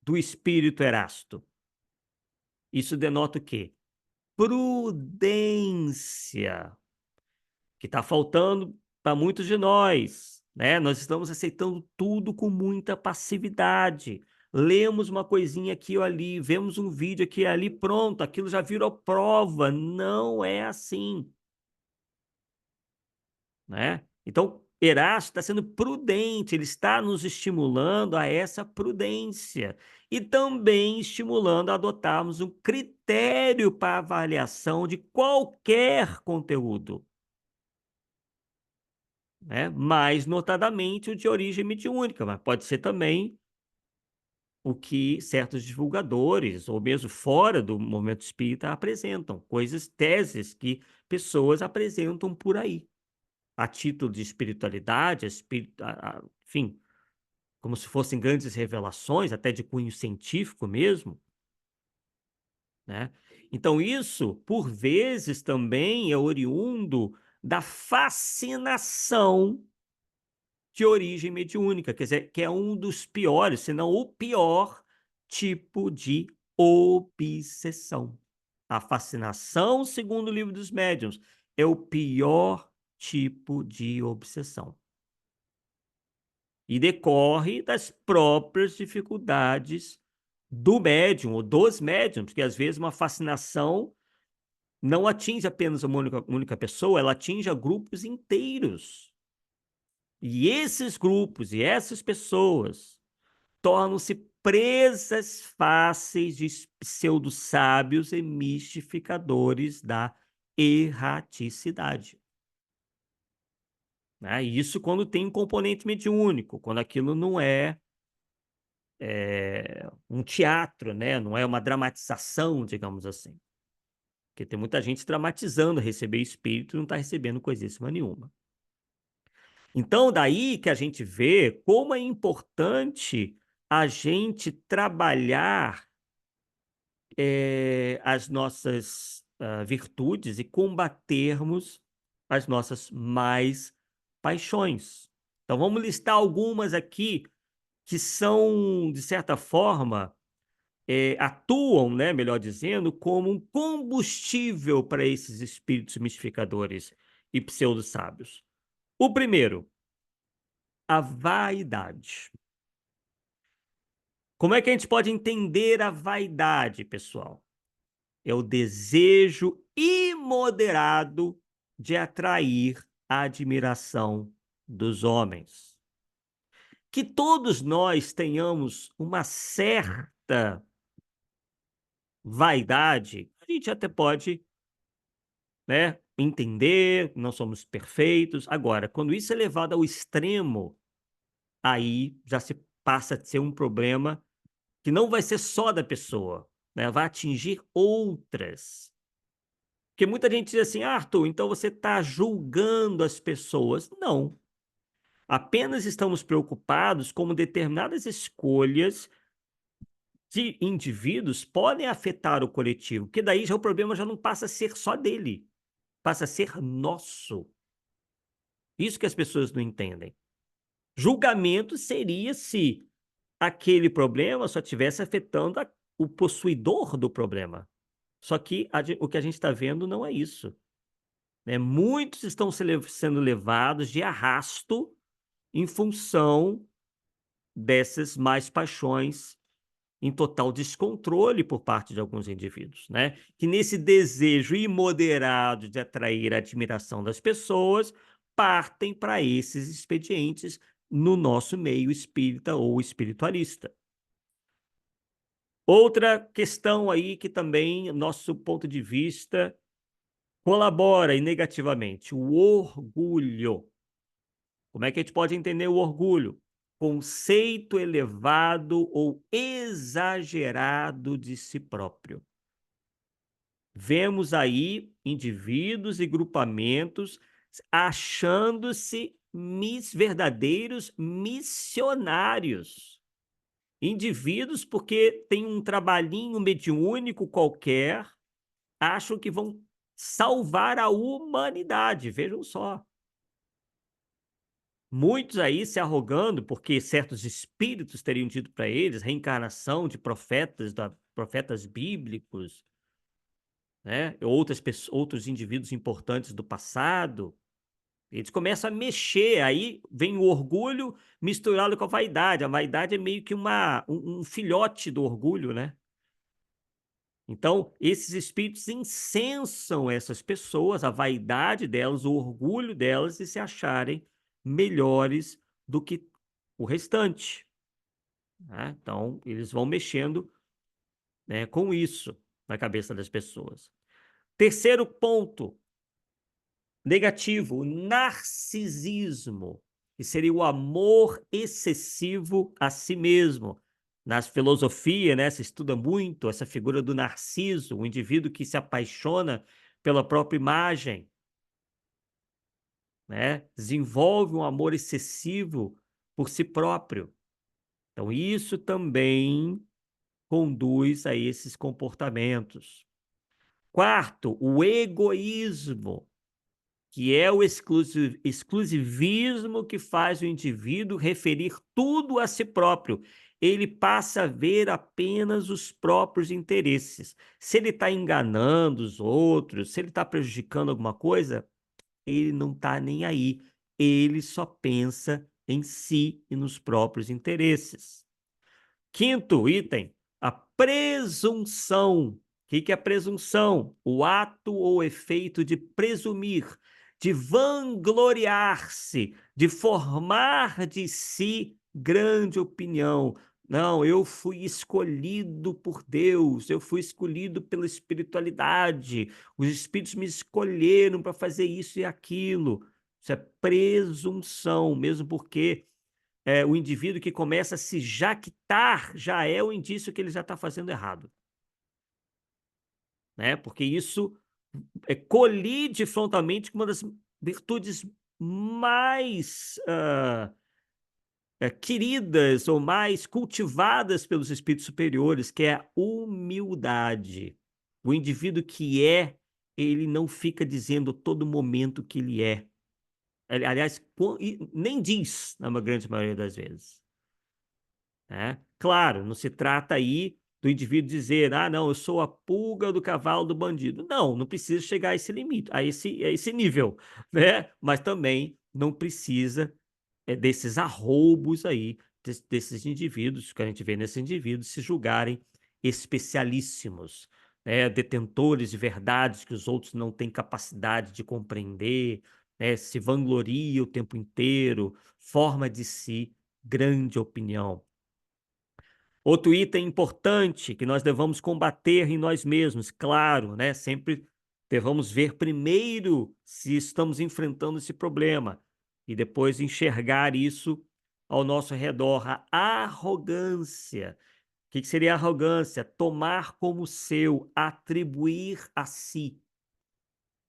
do espírito Erasto? Isso denota o quê? Prudência, que está faltando para muitos de nós, né? Nós estamos aceitando tudo com muita passividade. Lemos uma coisinha aqui ou ali, vemos um vídeo aqui e ali, pronto, aquilo já virou prova. Não é assim, né? Então, Erasto está sendo prudente, ele está nos estimulando a essa prudência e também estimulando a adotarmos um critério para avaliação de qualquer conteúdo, né, mais notadamente o de origem mediúnica, mas pode ser também o que certos divulgadores, ou mesmo fora do movimento espírita, apresentam, coisas, teses que pessoas apresentam por aí, a título de espiritualidade, enfim, como se fossem grandes revelações, até de cunho científico mesmo, né. Então isso, por vezes, também é oriundo da fascinação de origem mediúnica, quer dizer, que é um dos piores, se não o pior tipo de obsessão. A fascinação, segundo o Livro dos Médiuns, é o pior tipo de obsessão. E decorre das próprias dificuldades do médium ou dos médiums, porque às vezes uma fascinação não atinge apenas uma única pessoa, ela atinge a grupos inteiros. E esses grupos e essas pessoas tornam-se presas fáceis de pseudo-sábios e mistificadores da erraticidade, né. E isso quando tem um componente mediúnico, quando aquilo não é um teatro, né, não é uma dramatização, digamos assim. Porque tem muita gente dramatizando receber espírito e não está recebendo coisíssima nenhuma. Então, daí que a gente vê como é importante a gente trabalhar, as nossas, virtudes e combatermos as nossas mais paixões. Então vamos listar algumas aqui que são, de certa forma, atuam, né, melhor dizendo, como um combustível para esses espíritos mistificadores e pseudo-sábios. O primeiro, a vaidade. Como é que a gente pode entender a vaidade, pessoal? É o desejo imoderado de atrair a admiração dos homens. Que todos nós tenhamos uma certa vaidade, a gente até pode, né, entender, não somos perfeitos. Agora, quando isso é levado ao extremo, aí já se passa a ser um problema que não vai ser só da pessoa, né, vai atingir outras. Porque muita gente diz assim: "Ah, Arthur, então você está julgando as pessoas". Não, apenas estamos preocupados como determinadas escolhas de indivíduos podem afetar o coletivo, porque daí já o problema já não passa a ser só dele, passa a ser nosso. Isso que as pessoas não entendem. Julgamento seria se aquele problema só estivesse afetando o possuidor do problema. Só que o que a gente está vendo não é isso. Né? Muitos estão sendo levados de arrasto em função dessas mais paixões em total descontrole por parte de alguns indivíduos, né? Que nesse desejo imoderado de atrair a admiração das pessoas, partem para esses expedientes no nosso meio espírita ou espiritualista. Outra questão aí que também, nosso ponto de vista, colabora e negativamente, o orgulho. Como é que a gente pode entender o orgulho? Conceito elevado ou exagerado de si próprio. Vemos aí indivíduos e grupamentos achando-se verdadeiros missionários. Indivíduos porque têm um trabalhinho mediúnico qualquer, acham que vão salvar a humanidade, vejam só. Muitos aí se arrogando, porque certos espíritos teriam dito para eles, reencarnação de profetas, profetas bíblicos, né? Outros indivíduos importantes do passado. Eles começam a mexer, aí vem o orgulho misturado com a vaidade. A vaidade é meio que um filhote do orgulho, né? Então, esses espíritos incensam essas pessoas, a vaidade delas, o orgulho delas de se acharem melhores do que o restante, né? Então, eles vão mexendo, né, com isso na cabeça das pessoas. Terceiro ponto negativo, o narcisismo, que seria o amor excessivo a si mesmo. Na filosofia, né, se estuda muito essa figura do narciso, o indivíduo que se apaixona pela própria imagem, né, desenvolve um amor excessivo por si próprio. Então, isso também conduz a esses comportamentos. Quarto, o egoísmo, que é o exclusivismo que faz o indivíduo referir tudo a si próprio. Ele passa a ver apenas os próprios interesses. Se ele está enganando os outros, se ele está prejudicando alguma coisa, ele não está nem aí. Ele só pensa em si e nos próprios interesses. Quinto item, a presunção. O que é a presunção? O ato ou efeito de presumir, de vangloriar-se, de formar de si grande opinião. Não, eu fui escolhido por Deus, eu fui escolhido pela espiritualidade, os espíritos me escolheram para fazer isso e aquilo. Isso é presunção, mesmo porque o indivíduo que começa a se jactar já é o indício que ele já está fazendo errado, né? Porque isso colide frontalmente com uma das virtudes mais queridas ou mais cultivadas pelos espíritos superiores, que é a humildade. O indivíduo que ele não fica dizendo a todo momento que ele é. Aliás, nem diz, na grande maioria das vezes. Né? Claro, não se trata aí do indivíduo dizer, ah, não, eu sou a pulga do cavalo do bandido. Não, não precisa chegar a esse limite, a esse nível, né? Mas também não precisa desses arroubos aí, desses indivíduos, que a gente vê nesses indivíduos, se julgarem especialíssimos, né? Detentores de verdades que os outros não têm capacidade de compreender, né? Se vangloria o tempo inteiro, forma de si grande opinião. Outro item importante que nós devamos combater em nós mesmos, claro, né? Sempre devamos ver primeiro se estamos enfrentando esse problema e depois enxergar isso ao nosso redor. A arrogância. O que seria arrogância? Tomar como seu, atribuir a si,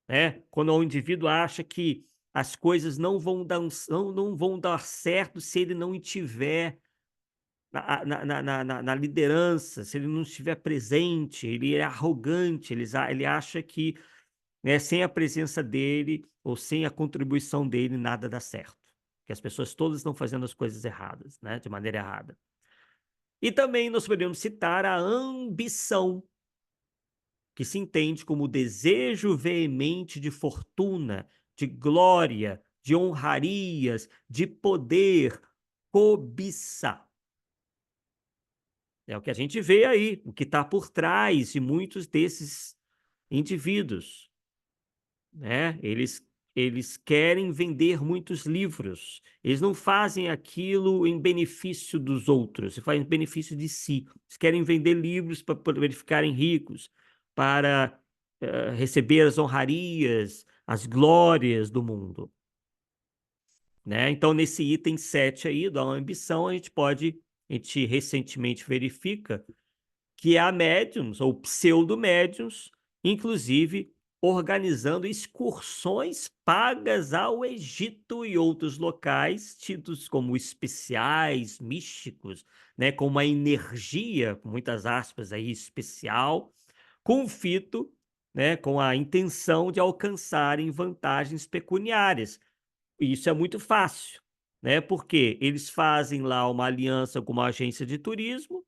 né? Quando o indivíduo acha que as coisas não vão dar certo se ele não tiver na liderança, se ele não estiver presente, ele é arrogante, ele acha que, né, sem a presença dele ou sem a contribuição dele, nada dá certo. Que as pessoas todas estão fazendo as coisas erradas, né, de maneira errada. E também nós podemos citar a ambição, que se entende como o desejo veemente de fortuna, de glória, de honrarias, de poder, cobiça. É o que a gente vê aí, o que está por trás de muitos desses indivíduos, né? Eles querem vender muitos livros. Eles não fazem aquilo em benefício dos outros, eles fazem em benefício de si. Eles querem vender livros para poder ficarem ricos, para receber as honrarias, as glórias do mundo, né? Então, nesse item 7 aí, da ambição, a gente recentemente verifica que há médiums ou pseudo-médiums, inclusive organizando excursões pagas ao Egito e outros locais, tidos como especiais, místicos, né, com uma energia, com muitas aspas aí, especial, com o fito, né, com a intenção de alcançarem vantagens pecuniárias. E isso é muito fácil, né, porque eles fazem lá uma aliança com uma agência de turismo,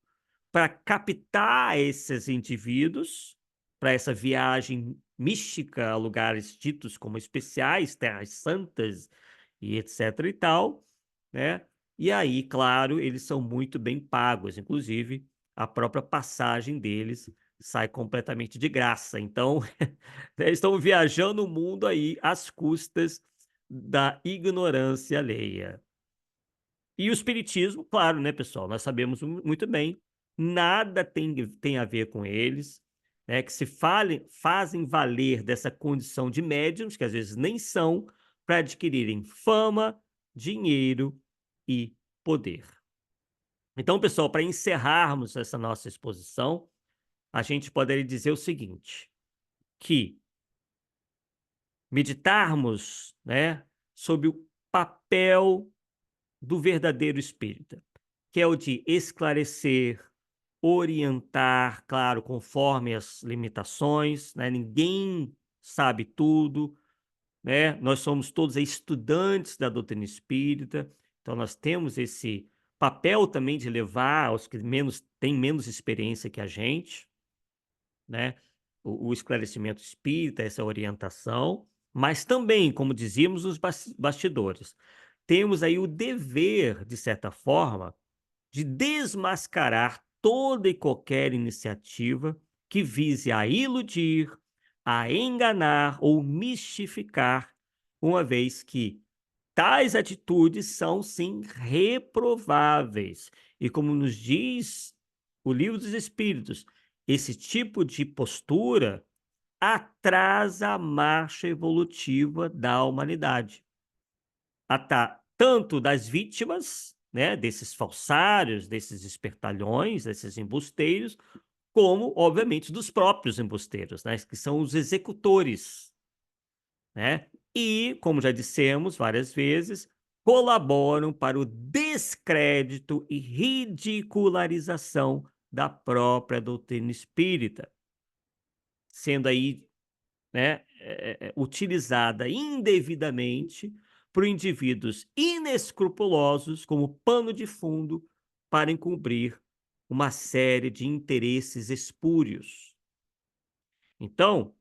para captar esses indivíduos para essa viagem mística a lugares ditos como especiais, terras santas e etc e tal, né? E aí, claro, eles são muito bem pagos, inclusive a própria passagem deles sai completamente de graça. Então, eles estão viajando o mundo aí às custas da ignorância alheia. E o espiritismo, claro, né, pessoal, nós sabemos muito bem, nada tem a ver com eles, né, que fazem valer dessa condição de médiums, que às vezes nem são, para adquirirem fama, dinheiro e poder. Então, pessoal, para encerrarmos essa nossa exposição, a gente poderia dizer o seguinte, que meditarmos, né, sobre o papel do verdadeiro espírita, que é o de esclarecer, orientar, claro, conforme as limitações, né? Ninguém sabe tudo, né? Nós somos todos estudantes da doutrina espírita, então nós temos esse papel também de levar aos que têm menos experiência que a gente, né? O esclarecimento espírita, essa orientação, mas também, como dizíamos nos bastidores, temos aí o dever, de certa forma, de desmascarar toda e qualquer iniciativa que vise a iludir, a enganar ou mistificar, uma vez que tais atitudes são, sim, reprováveis. E como nos diz o Livro dos Espíritos, esse tipo de postura atrasa a marcha evolutiva da humanidade. Tanto das vítimas, né, desses falsários, desses espertalhões, desses embusteiros, como, obviamente, dos próprios embusteiros, né, que são os executores, né? E, como já dissemos várias vezes, colaboram para o descrédito e ridicularização da própria doutrina espírita, sendo aí, né, utilizada indevidamente por indivíduos inescrupulosos como pano de fundo para encobrir uma série de interesses espúrios. Então,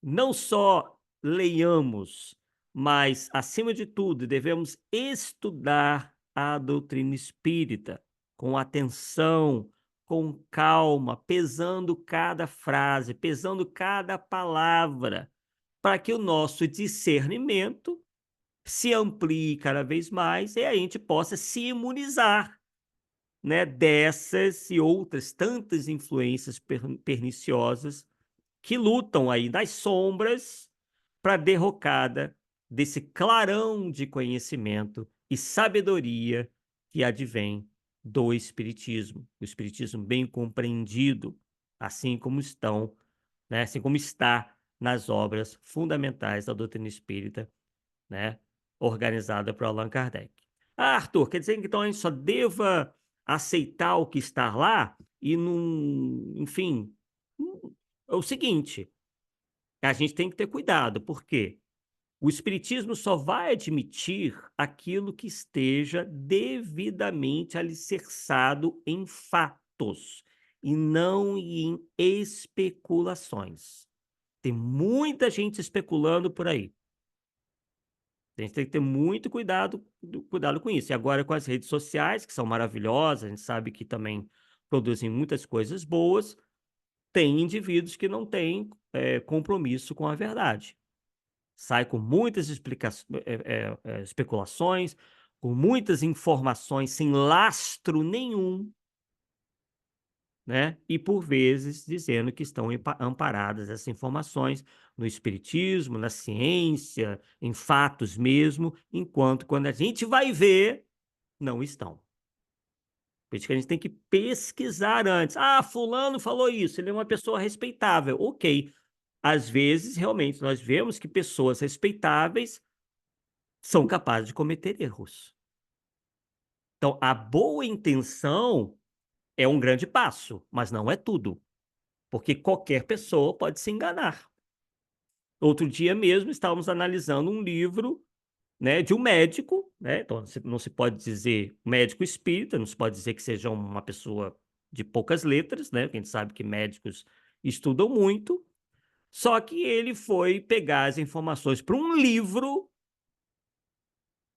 não só leiamos, mas, acima de tudo, devemos estudar a doutrina espírita com atenção, com calma, pesando cada frase, pesando cada palavra, para que o nosso discernimento se amplie cada vez mais e a gente possa se imunizar, né, dessas e outras tantas influências perniciosas que lutam aí nas sombras para a derrocada desse clarão de conhecimento e sabedoria que advém do Espiritismo. O Espiritismo bem compreendido, assim como estão, né, assim como está nas obras fundamentais da doutrina espírita, né, organizada por Allan Kardec. Ah, Arthur, quer dizer que então a gente só deva aceitar o que está lá e não, enfim, é o seguinte, a gente tem que ter cuidado, porque o espiritismo só vai admitir aquilo que esteja devidamente alicerçado em fatos e não em especulações. Tem muita gente especulando por aí. A gente tem que ter muito cuidado com isso. E agora com as redes sociais, que são maravilhosas, a gente sabe que também produzem muitas coisas boas, tem indivíduos que não têm compromisso com a verdade. Sai com muitas especulações, com muitas informações sem lastro nenhum, né? E por vezes dizendo que estão amparadas essas informações no espiritismo, na ciência, em fatos mesmo, enquanto quando a gente vai ver, não estão. Por isso que a gente tem que pesquisar antes. Ah, fulano falou isso, ele é uma pessoa respeitável. Ok. Às vezes, realmente, nós vemos que pessoas respeitáveis são capazes de cometer erros. Então, a boa intenção é um grande passo, mas não é tudo, porque qualquer pessoa pode se enganar. Outro dia mesmo estávamos analisando um livro, né, de um médico, né, então não se pode dizer médico espírita, não se pode dizer que seja uma pessoa de poucas letras, né, porque a gente sabe que médicos estudam muito, só que ele foi pegar as informações para um livro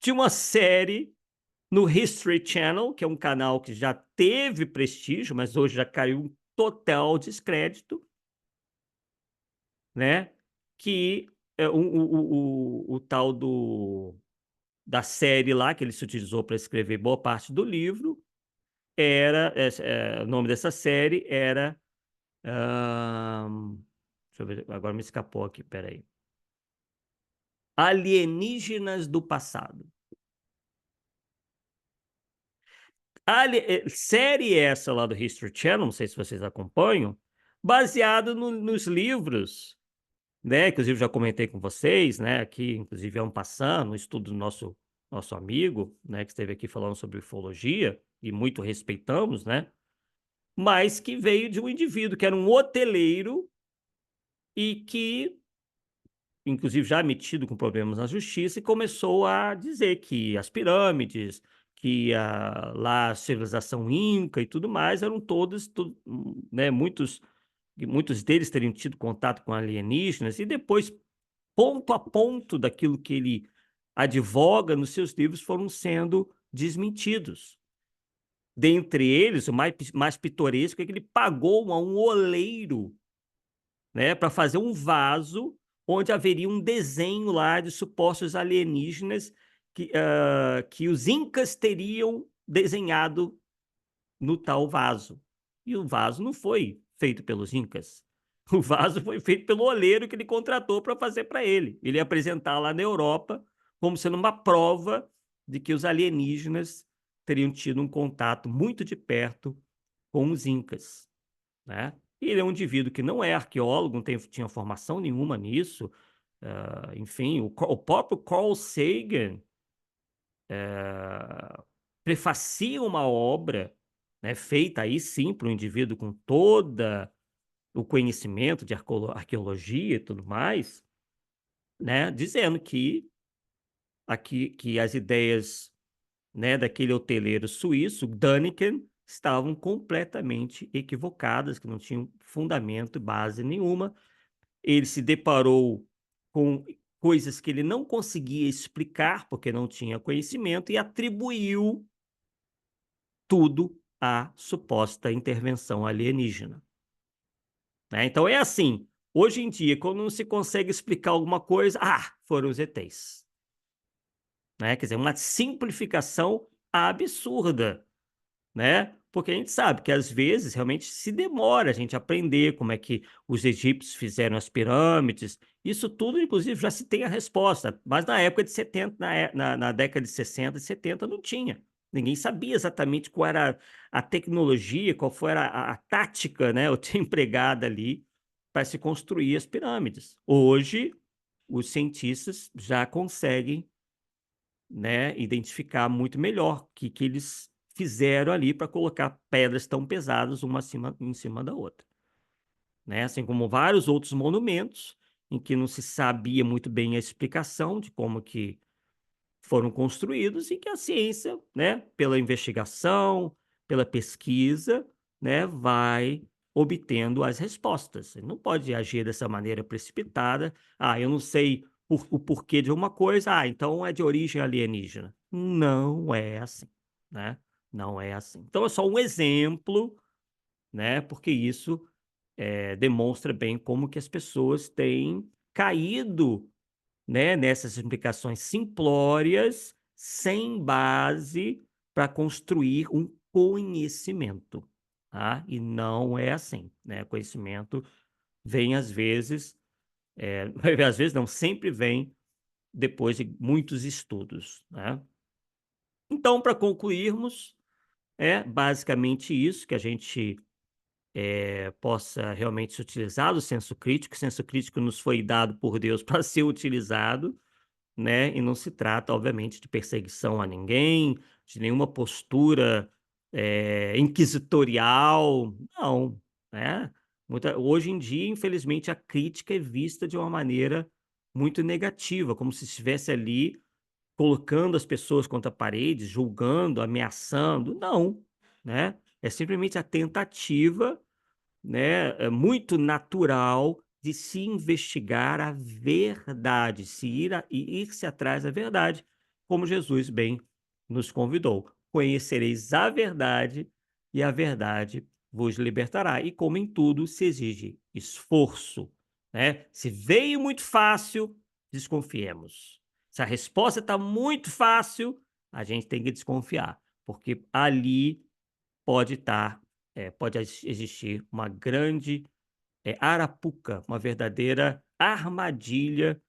de uma série no History Channel, que é um canal que já teve prestígio, mas hoje já caiu em total descrédito, né? Que é o tal da série lá, que ele se utilizou para escrever boa parte do livro, o nome dessa série era. Deixa eu ver, agora me escapou aqui, peraí. Alienígenas do Passado. Série essa lá do History Channel, não sei se vocês acompanham, baseado nos livros, né? Inclusive já comentei com vocês, né? Aqui, inclusive, é um passando, um estudo do nosso amigo, né? Que esteve aqui falando sobre ufologia e muito respeitamos, né? Mas que veio de um indivíduo que era um hoteleiro e que, inclusive, já metido com problemas na justiça, e começou a dizer que as pirâmides, que lá a civilização inca e tudo mais eram todos, né, muitos deles teriam tido contato com alienígenas, e depois, ponto a ponto daquilo que ele advoga nos seus livros foram sendo desmentidos. Dentre eles, o mais pitoresco é que ele pagou a um oleiro, né, para fazer um vaso onde haveria um desenho lá de supostos alienígenas que os incas teriam desenhado no tal vaso. E o vaso não foi feito pelos incas. O vaso foi feito pelo oleiro que ele contratou para fazer para ele. Ele ia apresentar lá na Europa como sendo uma prova de que os alienígenas teriam tido um contato muito de perto com os incas, né. E ele é um indivíduo que não é arqueólogo, não tinha formação nenhuma nisso, enfim, o próprio Carl Sagan, eh, prefacia uma obra, né, feita aí sim para um indivíduo com toda o conhecimento de arqueologia e tudo mais, né, dizendo que as ideias, né, daquele hoteleiro suíço, Däniken, estavam completamente equivocadas, que não tinham fundamento, base nenhuma. Ele se deparou com coisas que ele não conseguia explicar, porque não tinha conhecimento, e atribuiu tudo à suposta intervenção alienígena, né. Então é assim, hoje em dia, quando não se consegue explicar alguma coisa, foram os ETs, né, quer dizer, uma simplificação absurda. Né, porque a gente sabe que às vezes realmente se demora a gente aprender como é que os egípcios fizeram as pirâmides, isso tudo inclusive já se tem a resposta, mas na época de 70, na década de 60 e 70 não tinha. Ninguém sabia exatamente qual era a tecnologia, qual foi a tática, né, o empregada ali para se construir as pirâmides. Hoje, os cientistas já conseguem, né, identificar muito melhor o que eles fizeram ali para colocar pedras tão pesadas uma em cima da outra, né, assim como vários outros monumentos, em que não se sabia muito bem a explicação de como que foram construídos e que a ciência, né, pela investigação, pela pesquisa, né, vai obtendo as respostas. Ele não pode agir dessa maneira precipitada. Eu não sei o porquê de uma coisa, então é de origem alienígena. Não é assim, né? Não é assim. Então é só um exemplo, né? Porque isso demonstra bem como que as pessoas têm caído, né, nessas explicações simplórias, sem base, para construir um conhecimento, tá. E não é assim, né, conhecimento vem às vezes, às vezes não, sempre vem depois de muitos estudos, né. Então, para concluirmos, é basicamente isso, que a gente, possa realmente se utilizar do senso crítico. O senso crítico nos foi dado por Deus para ser utilizado, né, e não se trata, obviamente, de perseguição a ninguém, de nenhuma postura, inquisitorial, não, né. Hoje em dia, infelizmente, a crítica é vista de uma maneira muito negativa, como se estivesse ali colocando as pessoas contra a parede, julgando, ameaçando, não, né. É simplesmente a tentativa, né, é muito natural de se investigar a verdade, ir-se atrás da verdade, como Jesus bem nos convidou. Conhecereis a verdade e a verdade vos libertará. E como em tudo se exige esforço, né? Se veio muito fácil, desconfiemos. Se a resposta está muito fácil, a gente tem que desconfiar, porque ali pode estar, pode existir uma grande, arapuca, uma verdadeira armadilha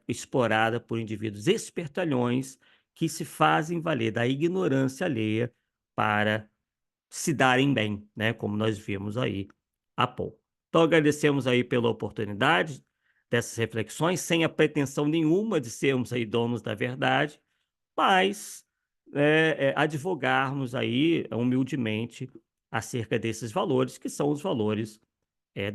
explorada por indivíduos espertalhões que se fazem valer da ignorância alheia para se darem bem, né, como nós vimos aí há pouco. Então agradecemos aí pela oportunidade dessas reflexões, sem a pretensão nenhuma de sermos aí donos da verdade, mas, advogarmos aí humildemente acerca desses valores, que são os valores,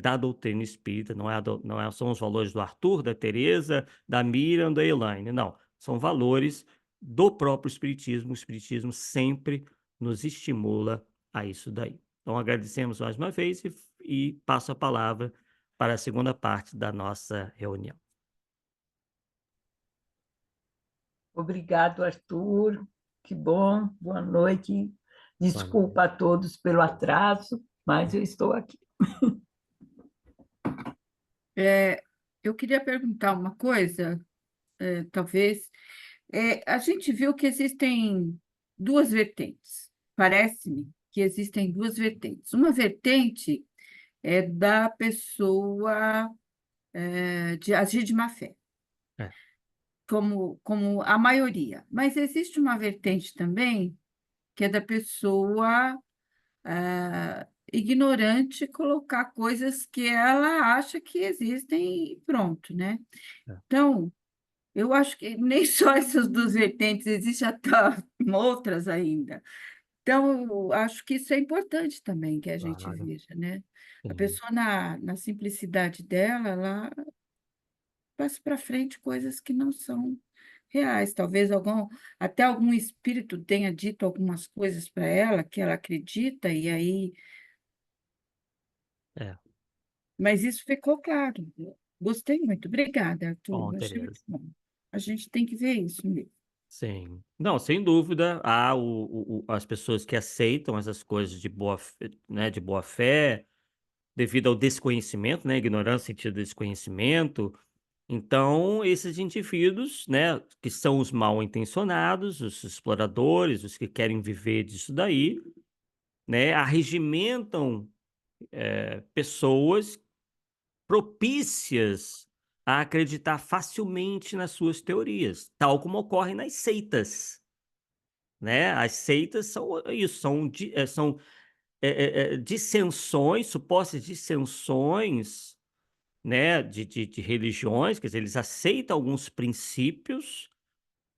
da doutrina espírita, não são os valores do Arthur, da Teresa, da Miriam, da Elaine, não, são valores do próprio espiritismo. O espiritismo sempre nos estimula a isso daí. Então agradecemos mais uma vez e passo a palavra para a segunda parte da nossa reunião. Obrigado, Arthur. Que bom. Boa noite. Boa noite. Desculpa a todos pelo atraso, mas eu estou aqui. Eu queria perguntar uma coisa, talvez. A gente viu que existem duas vertentes. Parece-me que existem duas vertentes. Uma vertente é da pessoa de agir de má fé, como a maioria. Mas existe uma vertente também que é da pessoa ignorante colocar coisas que ela acha que existem e pronto, né? É. Então, eu acho que nem só essas duas vertentes, existem até outras ainda. Então, eu acho que isso é importante também que a gente Claro. veja, né? A Sim. pessoa, na simplicidade dela, ela passa para frente coisas que não são reais. Talvez até algum espírito tenha dito algumas coisas para ela que ela acredita, e aí. É. Mas isso ficou claro. Gostei muito. Obrigada, Bom, Arthur. Achei muito Tereza. bom. A gente tem que ver isso mesmo. Sim. Não, sem dúvida, há as pessoas que aceitam essas coisas de boa, né, de boa fé, devido ao desconhecimento, né, ignorância no sentido de desconhecimento. Então, esses indivíduos, né, que são os mal intencionados, os exploradores, os que querem viver disso daí, né, arregimentam pessoas propícias a acreditar facilmente nas suas teorias, tal como ocorre nas seitas, né? As seitas são isso, são dissensões, supostas dissensões, né, de religiões, quer dizer, eles aceitam alguns princípios,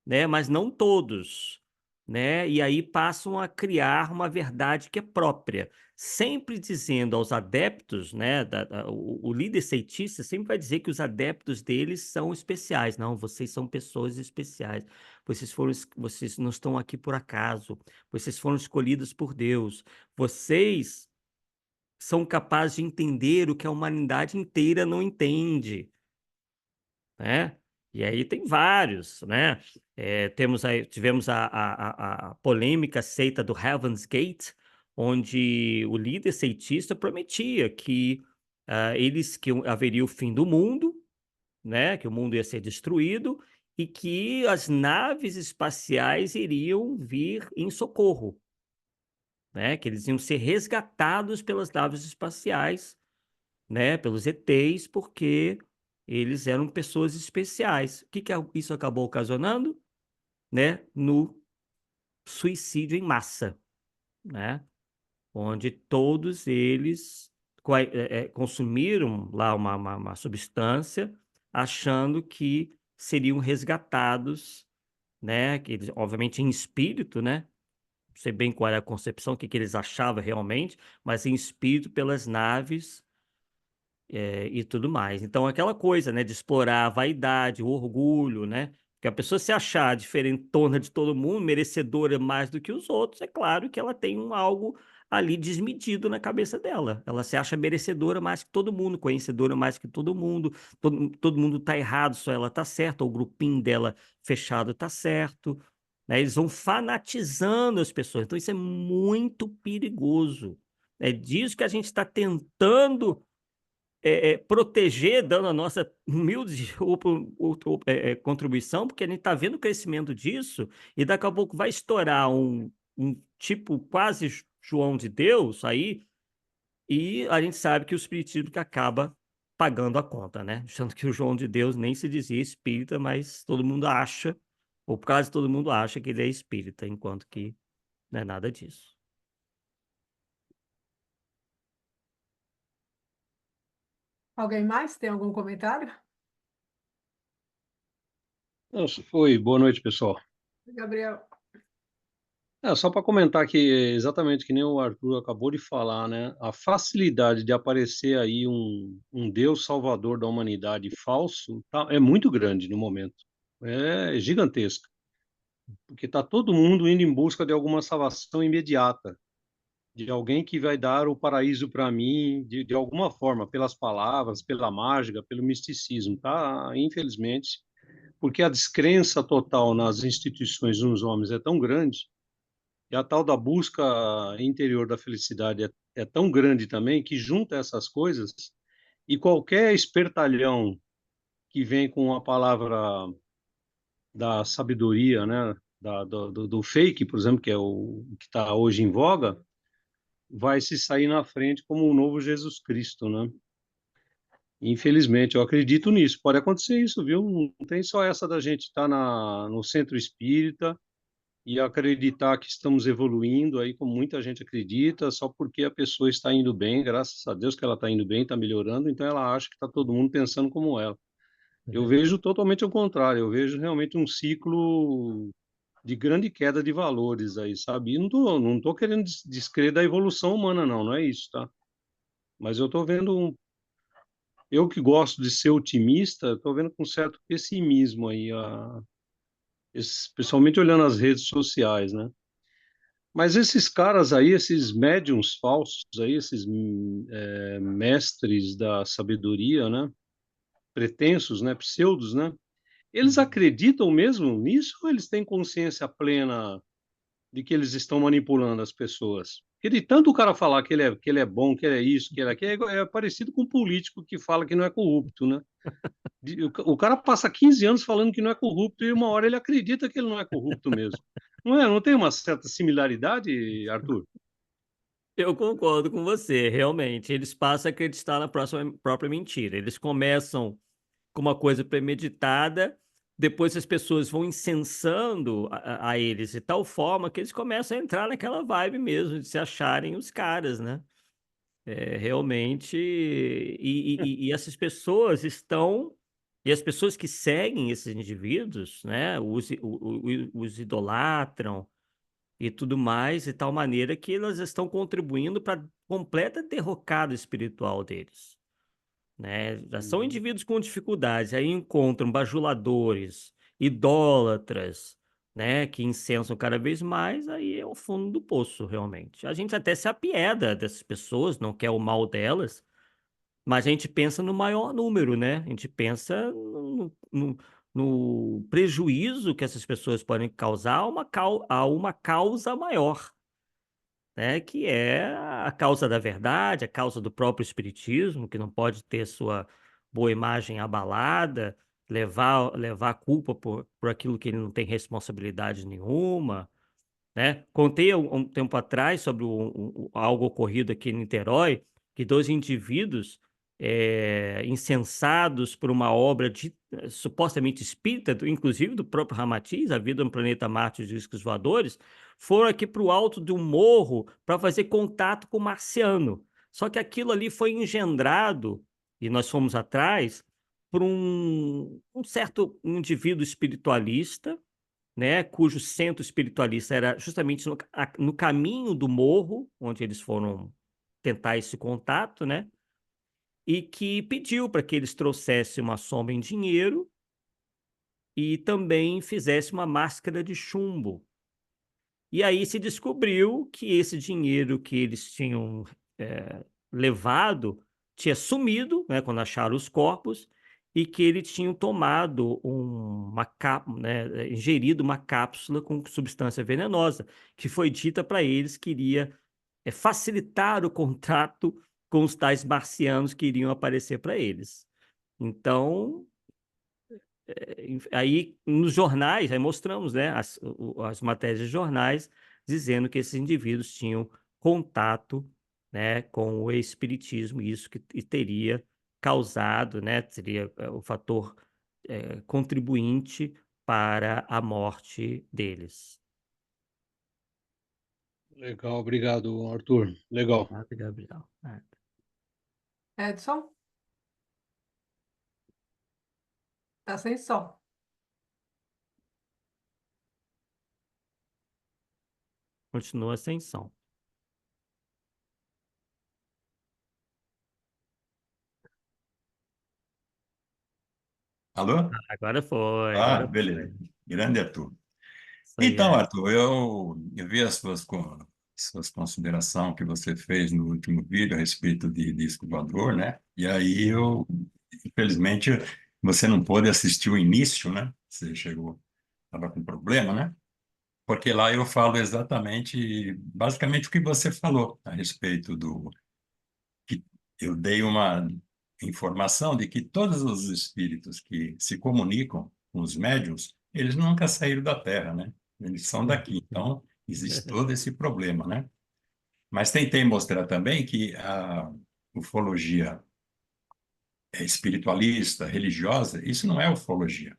né, mas não todos, né, e aí passam a criar uma verdade que é própria, sempre dizendo aos adeptos, né, o líder seitista sempre vai dizer que os adeptos deles são especiais. Não, vocês são pessoas especiais. Vocês não estão aqui por acaso. Vocês foram escolhidos por Deus. Vocês são capazes de entender o que a humanidade inteira não entende, né. E aí tem vários, né, tivemos a polêmica seita do Heaven's Gate, onde o líder seitista prometia que, haveria o fim do mundo, né, que o mundo ia ser destruído e que as naves espaciais iriam vir em socorro, né, que eles iam ser resgatados pelas naves espaciais, né, pelos ETs, porque eles eram pessoas especiais. O que que isso acabou ocasionando? Né, no suicídio em massa, né, onde todos eles consumiram lá uma substância, achando que seriam resgatados, né, que eles obviamente em espírito, né, não sei bem qual era a concepção, o que que eles achavam realmente, mas em espírito pelas naves e tudo mais. Então aquela coisa, né, de explorar a vaidade, o orgulho, né, que a pessoa se achar diferentona de todo mundo, merecedora mais do que os outros, é claro que ela tem algo ali desmedido na cabeça dela. Ela se acha merecedora mais que todo mundo, conhecedora mais que todo mundo, todo mundo tá errado, só ela tá certa, o grupinho dela fechado tá certo, né, eles vão fanatizando as pessoas, então isso é muito perigoso. É disso que a gente está tentando proteger, dando a nossa humilde contribuição, porque a gente está vendo o crescimento disso e daqui a pouco vai estourar um tipo quase João de Deus aí, e a gente sabe que o espiritismo que acaba pagando a conta, né? Tanto que o João de Deus nem se dizia espírita, mas todo mundo acha, ou quase todo mundo acha que ele é espírita, enquanto que não é nada disso. Alguém mais tem algum comentário? Nossa, oi, boa noite, pessoal. Gabriel. Só para comentar que exatamente que nem o Arthur acabou de falar, né? A facilidade de aparecer aí um Deus salvador da humanidade falso é muito grande no momento. É gigantesca, porque está todo mundo indo em busca de alguma salvação imediata, de alguém que vai dar o paraíso para mim, de alguma forma, pelas palavras, pela mágica, pelo misticismo, tá? Infelizmente, porque a descrença total nas instituições nos homens é tão grande. E a tal da busca interior da felicidade é tão grande também que junta essas coisas e qualquer espertalhão que vem com a palavra da sabedoria, né, do fake, por exemplo, que é o que está hoje em voga, vai se sair na frente como o novo Jesus Cristo, né? Infelizmente, eu acredito nisso. Pode acontecer isso, viu? Não tem só essa da gente estar no centro espírita e acreditar que estamos evoluindo aí, como muita gente acredita, só porque a pessoa está indo bem, graças a Deus que ela está indo bem, está melhorando, então ela acha que está todo mundo pensando como ela. Eu vejo totalmente ao contrário, eu vejo realmente um ciclo de grande queda de valores aí, sabe? E não tô querendo descrer da evolução humana, não é isso, tá? Mas eu tô vendo, eu que gosto de ser otimista, tô vendo com certo pessimismo aí, principalmente olhando as redes sociais, né? Mas esses caras aí, esses médiums falsos aí, esses mestres da sabedoria, né? Pretensos, né? Pseudos, né? Eles acreditam mesmo nisso ou eles têm consciência plena de que eles estão manipulando as pessoas? Porque de tanto o cara falar que ele é bom, que ele é isso, que ele é aquilo, é parecido com um político que fala que não é corrupto, né? O cara passa 15 anos falando que não é corrupto e uma hora ele acredita que ele não é corrupto mesmo. Não é? Não tem uma certa similaridade, Arthur? Eu concordo com você, realmente. Eles passam a acreditar na própria mentira. Eles começam com uma coisa premeditada, depois as pessoas vão incensando a eles de tal forma que eles começam a entrar naquela vibe mesmo de se acharem os caras, né? Realmente. E essas pessoas estão. E as pessoas que seguem esses indivíduos, né, os idolatram e tudo mais, de tal maneira que elas estão contribuindo para a completa derrocada espiritual deles, né? Já são Uhum. indivíduos com dificuldades, aí encontram bajuladores, idólatras, né, que incensam cada vez mais, aí é o fundo do poço, realmente. A gente até se apieda dessas pessoas, não quer o mal delas, mas a gente pensa no maior número, né? A gente pensa no prejuízo que essas pessoas podem causar a uma causa maior, né? Que é a causa da verdade, a causa do próprio espiritismo, que não pode ter sua boa imagem abalada, levar a culpa por aquilo que ele não tem responsabilidade nenhuma, né? Contei um tempo atrás sobre algo ocorrido aqui em Niterói, que dois indivíduos incensados por uma obra supostamente espírita, inclusive do próprio Ramatiz, A Vida no Planeta Marte e os Discos Voadores, foram aqui para o alto de um morro para fazer contato com o marciano. Só que aquilo ali foi engendrado, e nós fomos atrás, por um certo indivíduo espiritualista, né, cujo centro espiritualista era justamente no caminho do morro, onde eles foram tentar esse contato, né, e que pediu para que eles trouxessem uma soma em dinheiro e também fizesse uma máscara de chumbo. E aí se descobriu que esse dinheiro que eles tinham levado tinha sumido, né, quando acharam os corpos, e que eles tinham tomado né, ingerido uma cápsula com substância venenosa, que foi dita para eles que iria facilitar o contato com os tais marcianos que iriam aparecer para eles. Então, aí nos jornais, aí mostramos, né, as matérias de jornais dizendo que esses indivíduos tinham contato, né, com o espiritismo, e isso que teria causado, né, seria o fator contribuinte para a morte deles. Legal, obrigado, Arthur. Legal. Obrigado, Gabriel. Edson, tá sem som. Continua sem som. Alô? Agora foi, Ah, agora beleza. foi. Grande Arthur. Isso aí Então, é. Arthur, eu vi as suas considerações que você fez no último vídeo a respeito de disco voador, né? E aí infelizmente, você não pôde assistir o início, né? Você chegou, estava com problema, né? Porque lá eu falo exatamente, basicamente o que você falou a respeito que eu dei uma informação de que todos os espíritos que se comunicam com os médiuns, eles nunca saíram da Terra, né? Eles são daqui. Então, existe todo esse problema, né? Mas tentei mostrar também que a ufologia espiritualista, religiosa, isso não é ufologia.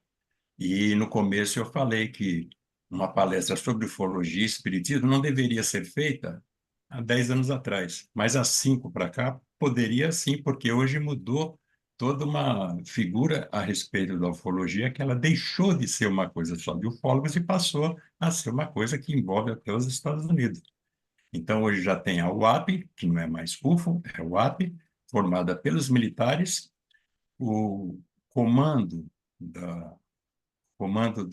E no começo eu falei que uma palestra sobre ufologia e espiritismo não deveria ser feita há 10 anos atrás, mas há 5 para cá poderia sim, porque hoje mudou toda uma figura a respeito da ufologia, que ela deixou de ser uma coisa só de ufólogos e passou a ser uma coisa que envolve até os Estados Unidos. Então, hoje já tem a UAP, que não é mais UFO, é a UAP, formada pelos militares, o comando, da, comando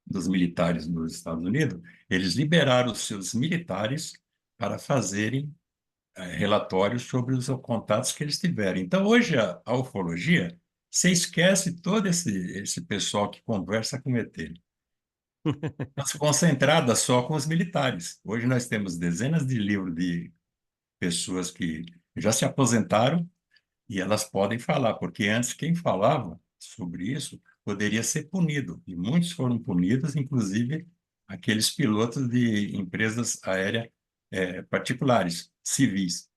dos militares nos Estados Unidos, eles liberaram os seus militares para fazerem relatórios sobre os contatos que eles tiveram. Então, hoje, a ufologia, você esquece todo esse pessoal que conversa com ET. Está concentrada só com os militares. Hoje nós temos dezenas de livros de pessoas que já se aposentaram e elas podem falar, porque antes quem falava sobre isso poderia ser punido. E muitos foram punidos, inclusive aqueles pilotos de empresas aéreas particulares, civis.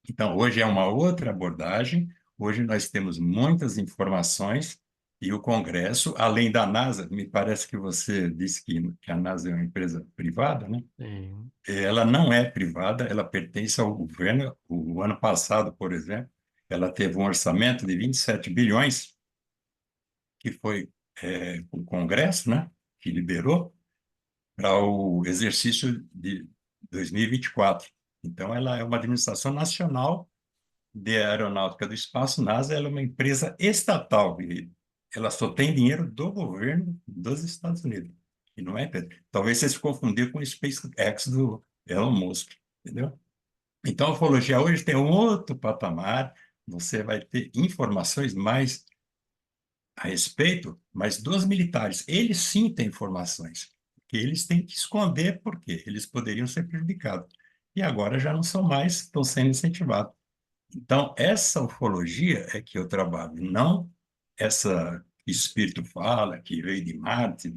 Então, hoje é uma outra abordagem. Hoje nós temos muitas informações e o Congresso, além da NASA, me parece que você disse que a NASA é uma empresa privada, né? Sim. Ela não é privada, ela pertence ao governo. O ano passado, por exemplo, ela teve um orçamento de 27 bilhões, que foi o Congresso, né, que liberou para o exercício de 2024. Então, ela é uma administração nacional de Aeronáutica do Espaço. NASA, ela é uma empresa estatal e ela só tem dinheiro do governo dos Estados Unidos. E não é, Pedro? Talvez você se confundir com o SpaceX do Elon Musk, entendeu? Então, a ufologia hoje tem um outro patamar, você vai ter informações mais a respeito, mas dos militares. Eles sim têm informações, que eles têm que esconder porque eles poderiam ser prejudicados. E agora já não são mais, estão sendo incentivados. Então, essa ufologia é que eu trabalho, não essa que espírito fala, que veio de Marte,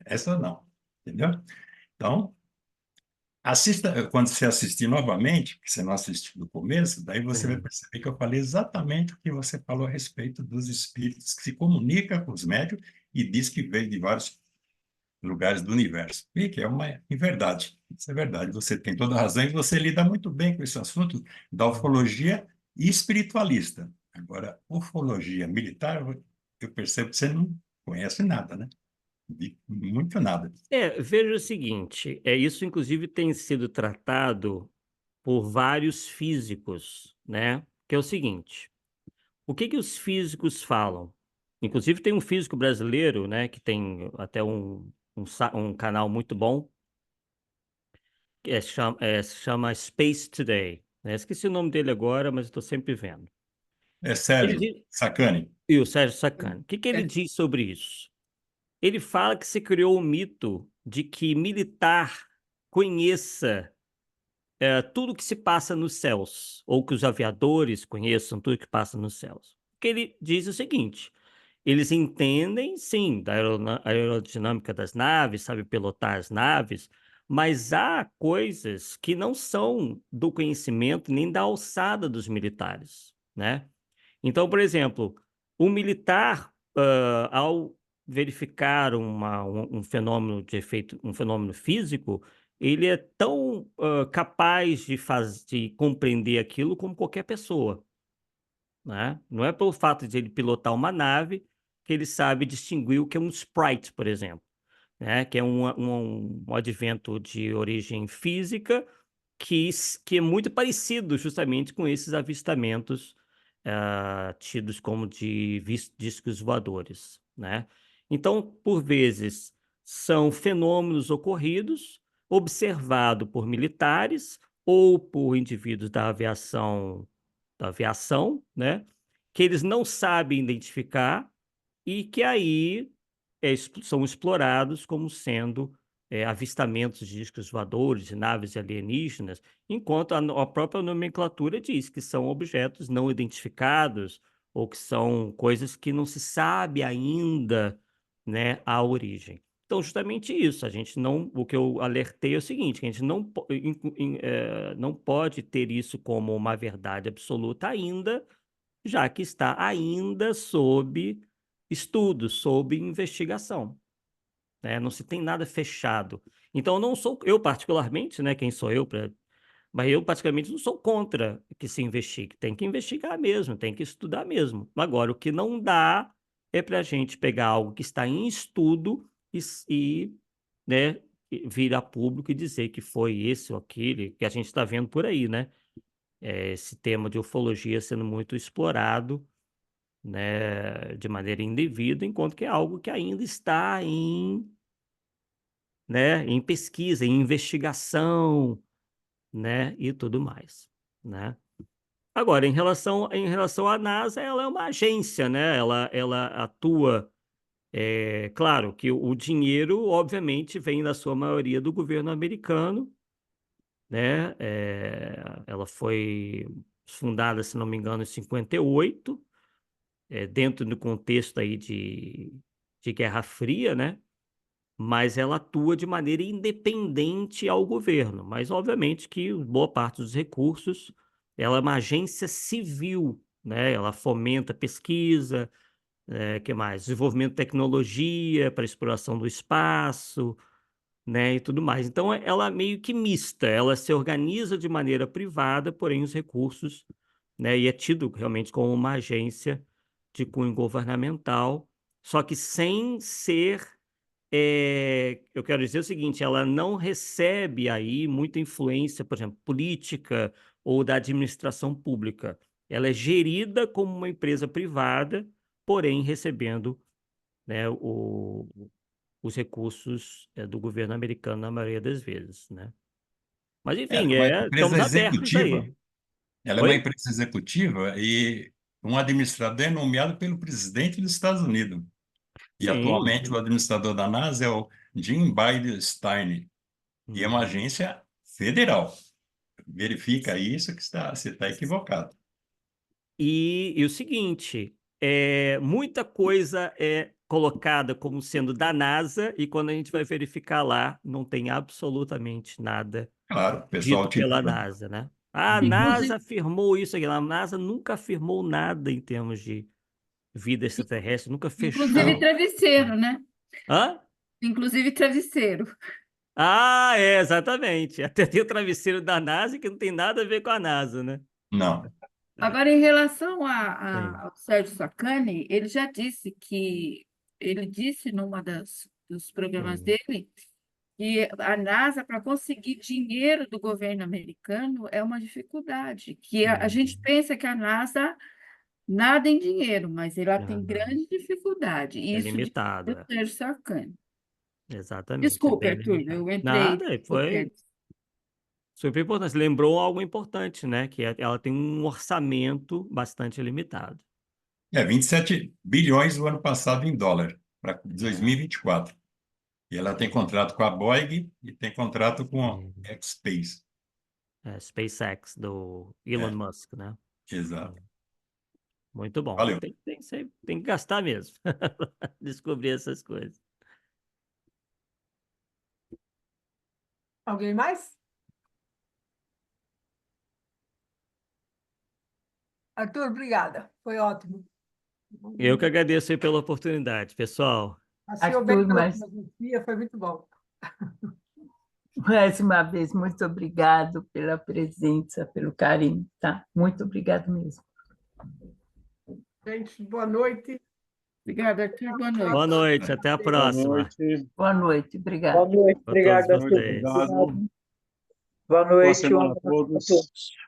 essa não, entendeu? Então, assista, quando você assistir novamente, que você não assistiu do começo, daí você vai Sim. perceber que eu falei exatamente o que você falou a respeito dos espíritos que se comunicam com os médios e diz que veio de vários lugares do universo. E que é uma verdade. Isso é verdade. Você tem toda a razão e você lida muito bem com esse assunto da ufologia espiritualista. Agora, ufologia militar, eu percebo que você não conhece nada, né? Muito nada. Veja o seguinte, isso inclusive tem sido tratado por vários físicos, né? Que é o seguinte, o que que os físicos falam? Inclusive tem um físico brasileiro, né, que tem até um canal muito bom, que se chama Space Today, né? Esqueci o nome dele agora, mas estou sempre vendo. É Ele Sérgio diz, Sacani. e o Sérgio Sacani, o que que ele É, diz sobre isso? Ele fala que se criou o mito de que militar conheça tudo que se passa nos céus, ou que os aviadores conheçam tudo que passa nos céus. O que ele diz é o seguinte: eles entendem, sim, da aerodinâmica das naves, sabem pilotar as naves, mas há coisas que não são do conhecimento nem da alçada dos militares, né? Então, por exemplo, o militar, ao verificar um fenômeno de efeito, um fenômeno físico, ele é tão capaz de compreender aquilo como qualquer pessoa, né? Não é pelo fato de ele pilotar uma nave que ele sabe distinguir o que é um sprite, por exemplo, né? Que é um advento de origem física que é muito parecido justamente com esses avistamentos tidos como de discos voadores, né? Então, por vezes, são fenômenos ocorridos, observado por militares ou por indivíduos da aviação, né? Que eles não sabem identificar e que aí são explorados como sendo avistamentos de discos voadores, de naves alienígenas, enquanto a própria nomenclatura diz que são objetos não identificados ou que são coisas que não se sabe ainda, né, a origem. Então, justamente isso, o que eu alertei é o seguinte, que a gente não pode ter isso como uma verdade absoluta ainda, já que está ainda sob estudo, sob investigação, né? Não se tem nada fechado. Então, não sou eu particularmente, né? Quem sou eu para... Mas eu particularmente não sou contra que se investigue. Tem que investigar mesmo, tem que estudar mesmo. Agora, o que não dá é para a gente pegar algo que está em estudo né, vir a público e dizer que foi esse ou aquele, que a gente está vendo por aí, né? Esse tema de ufologia sendo muito explorado, né, de maneira indevida, enquanto que é algo que ainda está né, em pesquisa, em investigação, né, e tudo mais, né? Agora, em relação à NASA, ela é uma agência, né? Ela atua, claro que o dinheiro, obviamente, vem na sua maioria do governo americano, né? Ela foi fundada, se não me engano, em 58, dentro do contexto aí de Guerra Fria, né? Mas ela atua de maneira independente ao governo. Mas, obviamente, que boa parte dos recursos, ela é uma agência civil, né? Ela fomenta pesquisa, que mais? Desenvolvimento de tecnologia para exploração do espaço, né? E tudo mais. Então, ela é meio que mista, ela se organiza de maneira privada, porém os recursos, né? E é tido realmente como uma agência de cunho governamental, só que sem ser eu quero dizer o seguinte, ela não recebe aí muita influência, por exemplo, política ou da administração pública. Ela é gerida como uma empresa privada, porém recebendo, né, os recursos do governo americano na maioria das vezes, né? Mas Ela enfim, é uma empresa estamos abertos executiva. aí. Ela é uma Oi? empresa executiva e um administrador é nomeado pelo presidente dos Estados Unidos. E Sim, atualmente o sim. administrador da NASA é o Jim Bridenstine. E é uma Uhum. agência federal. Verifica isso que você está equivocado. E o seguinte, muita coisa é colocada como sendo da NASA e quando a gente vai verificar lá, não tem absolutamente nada Claro, o pessoal dito pela titula. NASA, né? A NASA Inclusive, afirmou isso aqui. A NASA nunca afirmou nada em termos de vida extraterrestre, nunca inclusive fechou. Não, travesseiro, né? Hã? Inclusive travesseiro. Ah, exatamente. Até tem o travesseiro da NASA que não tem nada a ver com a NASA, né? não. Agora, em relação Sim. ao Sérgio Sacani, ele já disse que ele disse numa dos programas Sim. dele que a NASA, para conseguir dinheiro do governo americano, é uma dificuldade. Que a gente Uhum. pensa que a NASA nada em dinheiro, mas ela tem Aham. grande dificuldade. É Isso de limitado, o Sérgio Sacani. exatamente, é Desculpe, bem Arthur, limitado. eu entrei. Nada, foi super importante. Você lembrou algo importante, né? Que ela tem um orçamento bastante limitado. 27 bilhões no ano passado em dólar, para 2024. E ela tem contrato com a Boeing e tem contrato com a Sim. X-Space. SpaceX, do Elon É, Musk, né? exato. Muito bom. Valeu. Tem que gastar mesmo. Descobrir essas coisas. Alguém mais? Arthur, obrigada. Foi ótimo. Eu que agradeço aí pela oportunidade, pessoal. Passeou bem Arthur, pela mas filosofia, foi muito bom. mais uma vez, muito obrigado pela presença, pelo carinho, tá? Muito obrigado mesmo. Gente, boa noite. Obrigada, Arthur. Boa noite. Boa noite, até a Boa próxima noite. Boa noite, obrigado. Boa noite, para todos obrigado, Boa noite, Arthur. vocês. obrigado. Boa Boa noite, um semana a abraço a todos. todos.